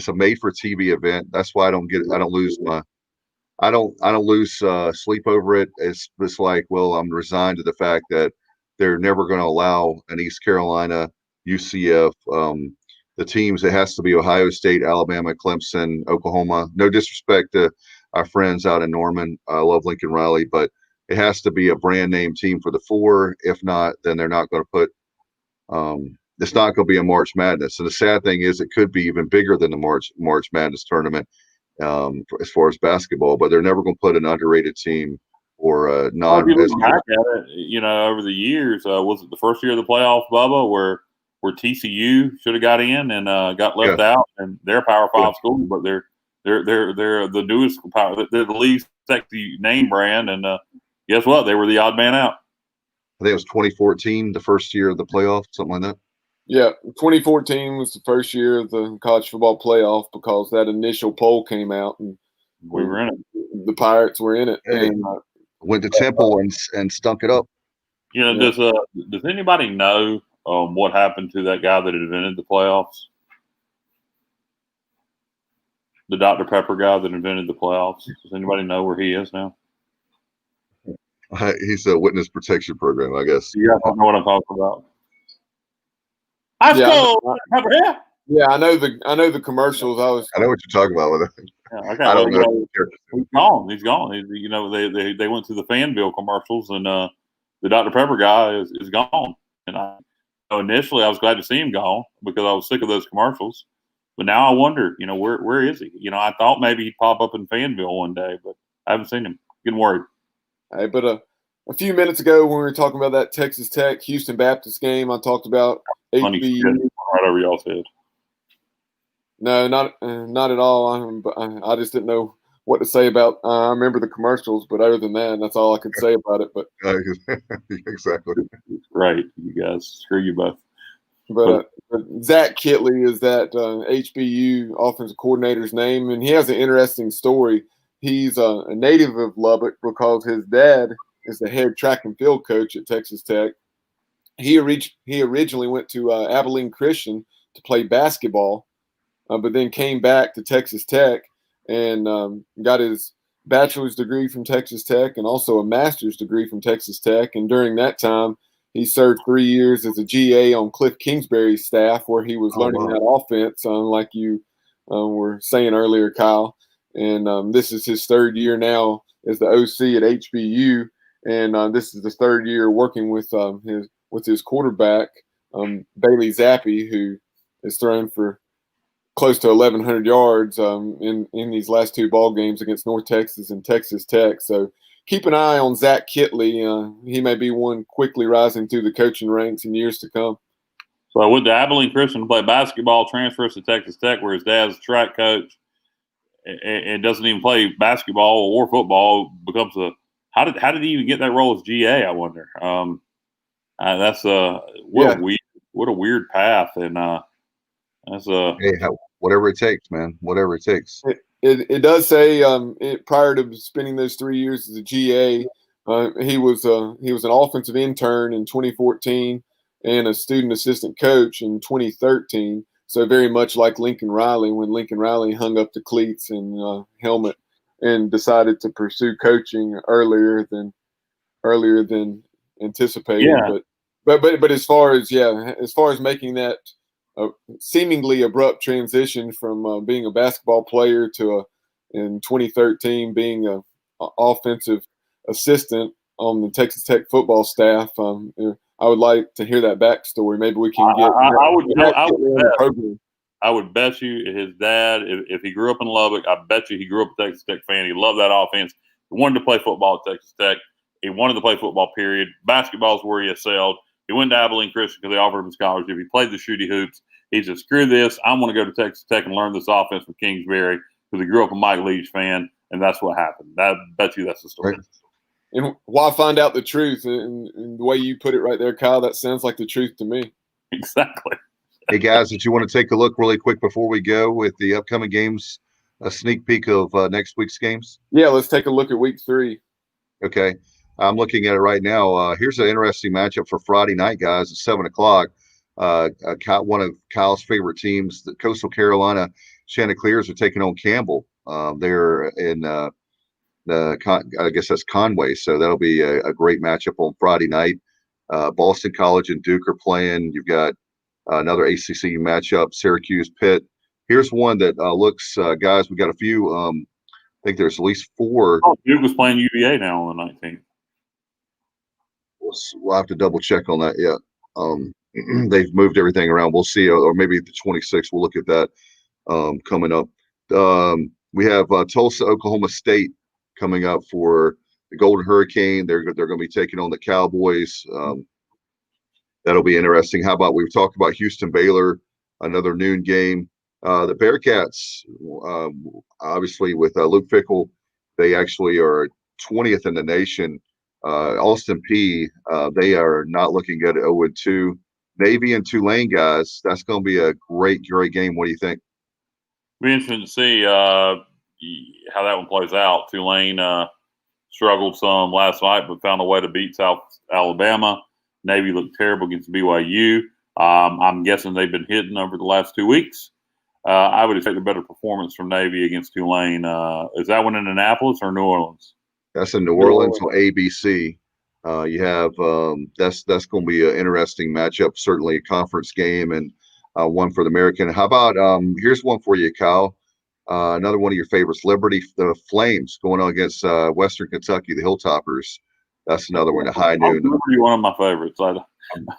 a made for TV event. That's why I don't lose sleep over it. It's like, well, I'm resigned to the fact that they're never going to allow an East Carolina, UCF, the teams. It has to be Ohio State, Alabama, Clemson, Oklahoma. No disrespect to our friends out in Norman. I love Lincoln Riley, but it has to be a brand name team for the 4. If not, then they're not going to put. It's not going to be a March Madness. And the sad thing is, it could be even bigger than the March Madness tournament as far as basketball. But they're never going to put an underrated team or non. If you look back at it, over the years, was it the first year of the playoff, Bubba, where TCU should have got in and got left out, and they're a Power 5 school, but they're the newest power. They're the least sexy name brand, and guess what? They were the odd man out. I think it was 2014, the first year of the playoff, something like that. Yeah, 2014 was the first year of the college football playoff because that initial poll came out and we were in it. The Pirates were in it. Hey, and went to Temple and stunk it up. Does anybody know what happened to that guy that invented the playoffs? The Dr. Pepper guy that invented the playoffs. Does anybody know where he is now? He's a witness protection program, I guess. Yeah, I don't know what I'm talking about. Yeah, I know the commercials. I know what you're talking about with it. Yeah, I don't know. He's gone. He's gone. They went to the Fanville commercials, and the Dr. Pepper guy is gone. And initially I was glad to see him gone because I was sick of those commercials. But now I wonder, where is he? I thought maybe he'd pop up in Fanville one day, but I haven't seen him. Getting worried. Hey, but a few minutes ago when we were talking about that Texas Tech Houston Baptist game, I talked about HBU right over y'all's head. No, not at all. I just didn't know what to say about. I remember the commercials, but other than that, that's all I could say about it. But exactly. Right, you guys. Screw you both. But Zach Kitley is that HBU offensive coordinator's name, and he has an interesting story. He's a native of Lubbock because his dad is the head track and field coach at Texas Tech. He originally went to Abilene Christian to play basketball, but then came back to Texas Tech and got his bachelor's degree from Texas Tech and also a master's degree from Texas Tech. And during that time, he served 3 years as a GA on Cliff Kingsbury's staff, where he was learning that offense, like you were saying earlier, Kyle. And this is his third year now as the OC at HBU, and this is the third year working with his quarterback, Bailey Zappi, who has thrown for close to 1,100 yards in these last two ball games against North Texas and Texas Tech. So keep an eye on Zach Kitley. He may be one quickly rising through the coaching ranks in years to come. So I went to Abilene Christian to play basketball, transfers to Texas Tech, where his dad's a track coach, and doesn't even play basketball or football. Becomes a how did he even get that role as GA? I wonder. That's what a weird path, and that's whatever it takes, man. Whatever it takes. It does say prior to spending those 3 years as a GA, he was an offensive intern in 2014 and a student assistant coach in 2013. So very much like Lincoln Riley, when Lincoln Riley hung up the cleats and helmet and decided to pursue coaching earlier than anticipated. Yeah. But as far as making that seemingly abrupt transition from being a basketball player to in 2013 being a offensive assistant on the Texas Tech football staff, I would like to hear that backstory. Maybe we can get. I would bet you his dad, if he grew up in Lubbock, I bet you he grew up a Texas Tech fan. He loved that offense. He wanted to play football at Texas Tech. He wanted to play football, period. Basketball's where he excelled. He went to Abilene Christian because they offered him a scholarship. He played the shooty hoops. He said, screw this. I'm going to go to Texas Tech and learn this offense from Kingsbury because he grew up a Mike Leach fan, and that's what happened. I bet you that's the story. Right. And why find out the truth? And the way you put it right there, Kyle, that sounds like the truth to me. Exactly. Hey, guys, did you want to take a look really quick before we go with the upcoming games, a sneak peek of next week's games? Yeah, let's take a look at week 3. Okay. I'm looking at it right now. Here's an interesting matchup for Friday night, guys, at 7 o'clock. One of Kyle's favorite teams, the Coastal Carolina Chanticleers, are taking on Campbell. They're in I guess that's Conway. So that'll be a great matchup on Friday night. Boston College and Duke are playing. You've got another ACC matchup, Syracuse Pitt. Here's one that looks, guys, we got a few. I think there's at least 4. Oh, Duke was playing UVA now on the 19th. We'll have to double check on that. Yeah. They've moved everything around. We'll see, or maybe the 26th. We'll look at that coming up. We have Tulsa, Oklahoma State coming up for the Golden Hurricane. They're going to be taking on the Cowboys. That'll be interesting. How about we've talked about Houston Baylor, another noon game. The Bearcats, obviously with Luke Fickell, they actually are 20th in the nation. Austin P, they are not looking good at 0-2. Navy and Tulane, guys, that's going to be a great game. What do you think? Be interesting to see how that one plays out. Tulane struggled some last night, but found a way to beat South Alabama. Navy looked terrible against BYU. I'm guessing they've been hitting over the last 2 weeks. I would expect a better performance from Navy against Tulane. Is that one in Annapolis or New Orleans? That's in New Orleans on ABC. You have that's going to be an interesting matchup. Certainly a conference game and one for the American. How about here's one for you, Kyle. Another one of your favorites, Liberty, the Flames, going on against Western Kentucky, the Hilltoppers. That's another one, a high noon. Liberty, one of my favorites.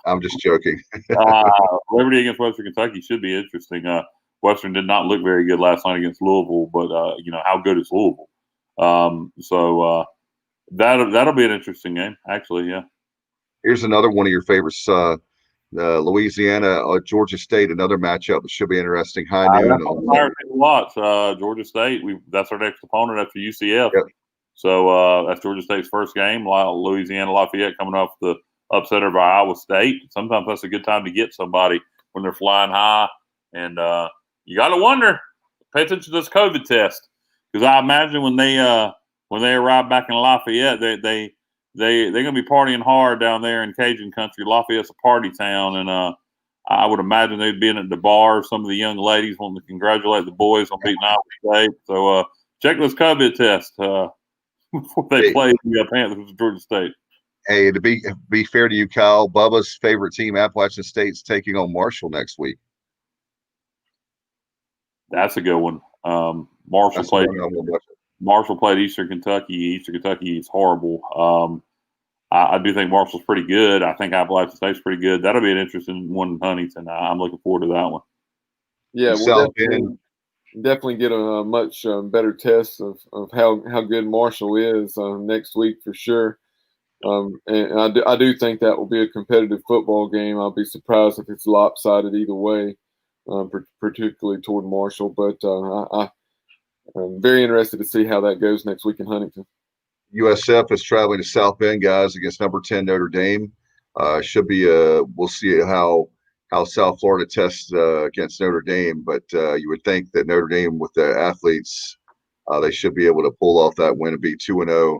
I'm just joking. Liberty against Western Kentucky should be interesting. Western did not look very good last night against Louisville, but how good is Louisville? So that'll be an interesting game, actually. Yeah. Here's another one of your favorites. Louisiana, Georgia State, another matchup that should be interesting. High noon. That's on fire to watch. Georgia State. That's our next opponent after UCF. Yep. So that's Georgia State's first game. Louisiana Lafayette coming off the upsetter by Iowa State. Sometimes that's a good time to get somebody when they're flying high. And you got to wonder. Pay attention to this COVID test, because I imagine when they arrive back in Lafayette, they're gonna be partying hard down there in Cajun country. Lafayette's a party town, and I would imagine they'd be in at the bar. Some of the young ladies wanting to congratulate the boys on beating Iowa State. So check this COVID test before they play the Panthers with Georgia State. Hey, to be fair to you, Kyle, Bubba's favorite team, Appalachian State's taking on Marshall next week. That's a good one. Marshall played Eastern Kentucky. Eastern Kentucky is horrible. I do think Marshall's pretty good. I think Appalachian State's pretty good. That'll be an interesting one in Huntington. I'm looking forward to that one. Yeah, we'll definitely get a much better test of how good Marshall is next week for sure. And I do think that will be a competitive football game. I'll be surprised if it's lopsided either way, particularly toward Marshall. But I'm very interested to see how that goes next week in Huntington. USF is traveling to South Bend, guys, against number 10 Notre Dame. Should be we'll see how South Florida tests against Notre Dame, but you would think that Notre Dame with the athletes, they should be able to pull off that win and be 2-0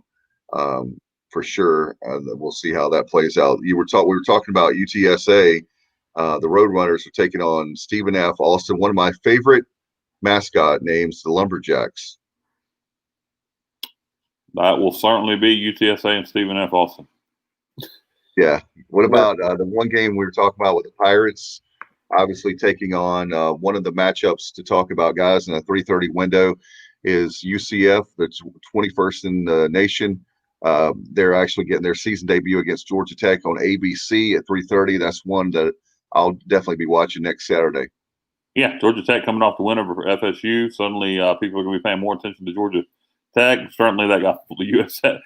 for sure. We'll see how that plays out. We were talking about UTSA. The Roadrunners are taking on Stephen F. Austin, one of my favorite mascot names, the Lumberjacks. That will certainly be UTSA and Stephen F. Austin. Yeah. What about the one game we were talking about with the Pirates? Obviously taking on one of the matchups to talk about, guys, in a 3:30 window is UCF, that's 21st in the nation. They're actually getting their season debut against Georgia Tech on ABC at 3:30. That's one that I'll definitely be watching next Saturday. Yeah, Georgia Tech coming off the win over FSU. Suddenly people are going to be paying more attention to Georgia Tech. Certainly that got the USF,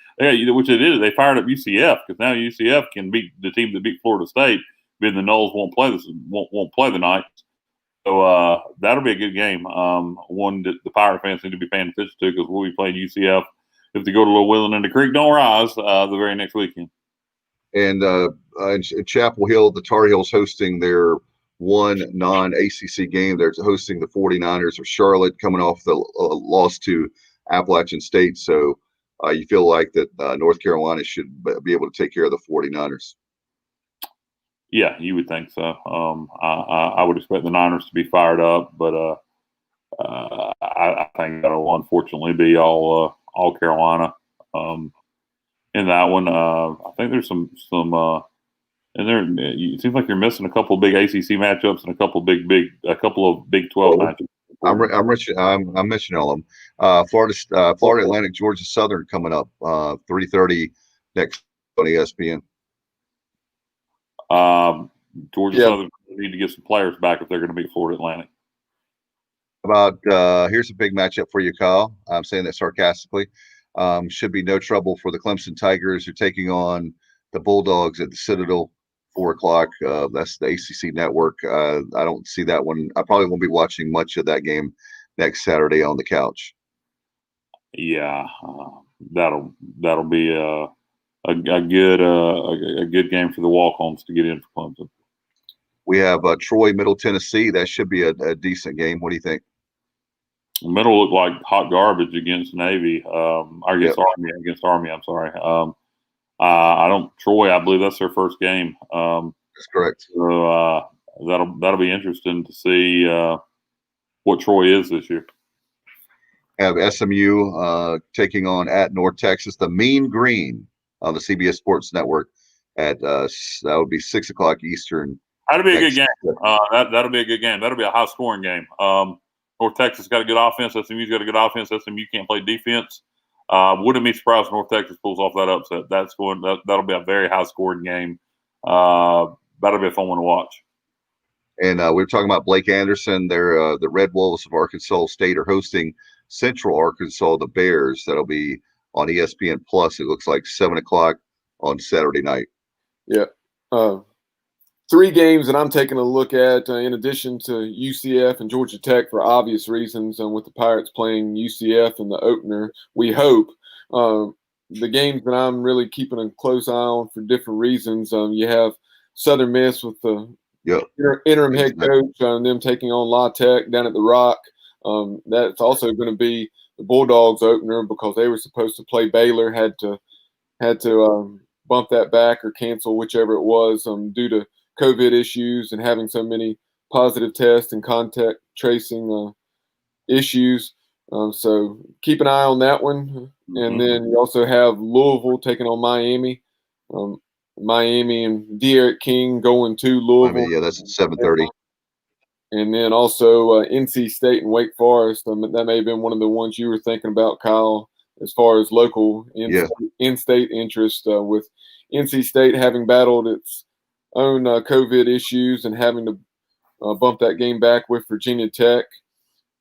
which it is. They fired up UCF because now UCF can beat the team that beat Florida State. Being the Noles won't play the night. So that'll be a good game. One that the Pirate fans need to be paying attention to, because we'll be playing UCF if they go to Little Willing and the Creek don't rise the very next weekend. And in Chapel Hill, the Tar Heels hosting their one non-ACC game. They're hosting the 49ers of Charlotte, coming off the loss to Appalachian State. So you feel like that North Carolina should be able to take care of the 49ers. Yeah, you would think so. I would expect the Niners to be fired up, but I think that'll unfortunately be all Carolina in that one. I think there's some and there. It seems like you're missing a couple of big ACC matchups and a couple of Big 12 matchups. I'm mentioning all of them. Florida Atlantic, Georgia Southern coming up 3:30 next on ESPN. Georgia Southern need to get some players back if they're going to beat Florida Atlantic. About here's a big matchup for you, Kyle. I'm saying that sarcastically. Should be no trouble for the Clemson Tigers. Who are taking on the Bulldogs at the Citadel, 4:00. That's the ACC network. I don't see that one. I probably won't be watching much of that game next Saturday on the couch. Yeah, that'll be a good game for the walk-ons to get in for Clemson. We have Troy, Middle Tennessee. That should be a decent game. What do you think? Middle looked like hot garbage against Navy. Army. I'm sorry. Troy, I believe that's their first game. That's correct. So that'll be interesting to see what Troy is this year. Have SMU taking on at North Texas, the Mean Green on the CBS Sports Network at that would be 6:00 Eastern. That'll be a good game. That'll be a good game. That'll be a high scoring game. North Texas got a good offense. SMU's got a good offense. SMU can't play defense. Wouldn't be surprised if North Texas pulls off that upset. That'll be a very high scoring game. That'll be a fun one to watch. And we were talking about Blake Anderson. They're the Red Wolves of Arkansas State are hosting Central Arkansas, the Bears. That'll be on ESPN Plus. It looks like 7:00 on Saturday night. Yeah. three games that I'm taking a look at, in addition to UCF and Georgia Tech for obvious reasons, with the Pirates playing UCF in the opener, we hope. The games that I'm really keeping a close eye on for different reasons, you have Southern Miss with the interim head coach, and them taking on La Tech down at the Rock. That's also going to be the Bulldogs opener because they were supposed to play Baylor, had to bump that back or cancel, whichever it was, due to COVID issues and having so many positive tests and contact tracing issues. So keep an eye on that one. And then you also have Louisville taking on Miami. Miami and De'Aaron King going to Louisville. Yeah, that's at 7:30. And then also NC State and Wake Forest. That may have been one of the ones you were thinking about, Kyle, as far as local in-state interest, with NC State having battled its own COVID issues and having to bump that game back with Virginia Tech,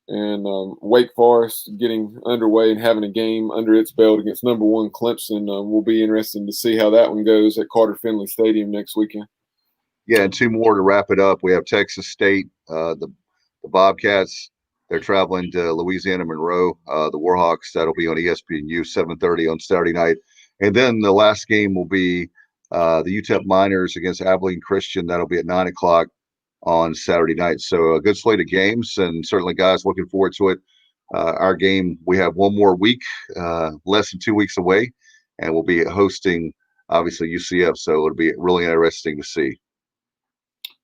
and Wake Forest getting underway and having a game under its belt against number 1 Clemson. Will be interesting to see how that one goes at Carter Finley Stadium next weekend. Yeah, and two more to wrap it up. We have Texas State, the Bobcats. They're traveling to Louisiana Monroe. The Warhawks, that'll be on ESPNU, 7:30 on Saturday night. And then the last game will be the UTEP Miners against Abilene Christian. That'll be at 9 o'clock on Saturday night. So a good slate of games, and certainly, guys, looking forward to it. Our game, we have one more week, less than 2 weeks away, and we'll be hosting, obviously, UCF. So it'll be really interesting to see.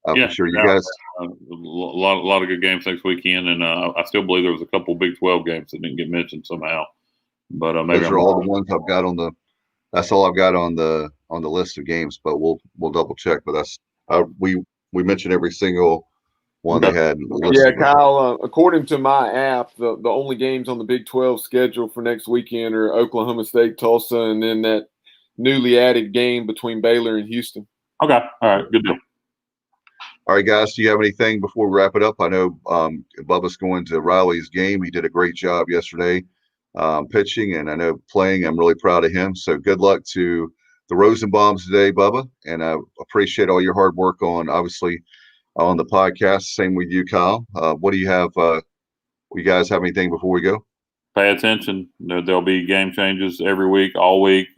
For sure, you guys. A lot of good games next weekend, and I still believe there was a couple Big 12 games that didn't get mentioned somehow. But maybe those are all the ones I've got on the. That's all I've got on the list of games. But we'll double check. But that's we mentioned every single one they had. Yeah, Kyle. According to my app, the only games on the Big 12 schedule for next weekend are Oklahoma State, Tulsa, and then that newly added game between Baylor and Houston. Okay, all right, good deal. All right, guys, do you have anything before we wrap it up? I know Bubba's going to Riley's game. He did a great job yesterday pitching, and I know playing. I'm really proud of him. So good luck to the Rosenbaums today, Bubba, and I appreciate all your hard work obviously on the podcast. Same with you, Kyle. What do you have? You guys have anything before we go? Pay attention. There'll be game changes every week, all week.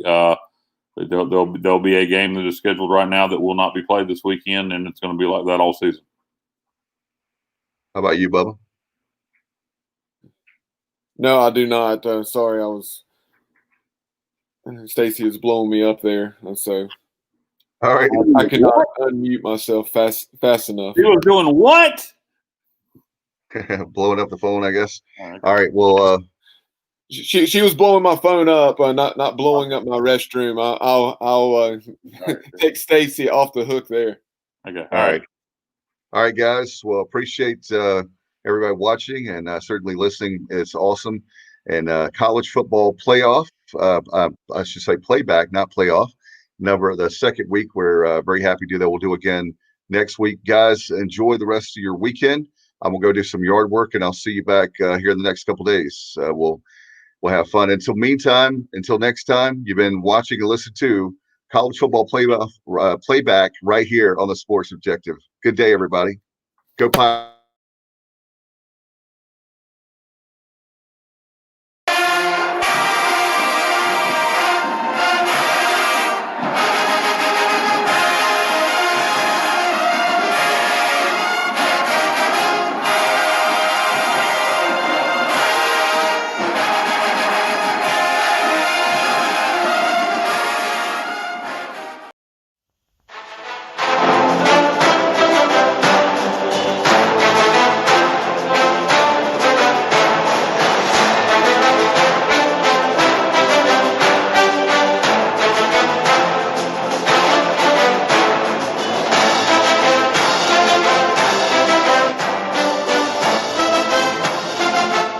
There'll be a game that is scheduled right now that will not be played this weekend, and it's going to be like that all season. How about you, Bubba? No, I do not. Sorry, Stacy is blowing me up there, and so all right, I cannot unmute myself fast enough. You were doing what? Blowing up the phone, I guess. All right. Well, she was blowing my phone up, not blowing up my restroom. I'll take Stacy off the hook there. Okay. All right, guys. Well, appreciate everybody watching and certainly listening. It's awesome. And college football playoff, I should say playback, not playoff. The second week, we're very happy to do that. We'll do again next week. Guys, enjoy the rest of your weekend. I'm going to go do some yard work, and I'll see you back here in the next couple of days. We'll have fun. Until next time, you've been watching and listening to College Football Playback right here on the Sports Objective. Good day, everybody. Go Pirates.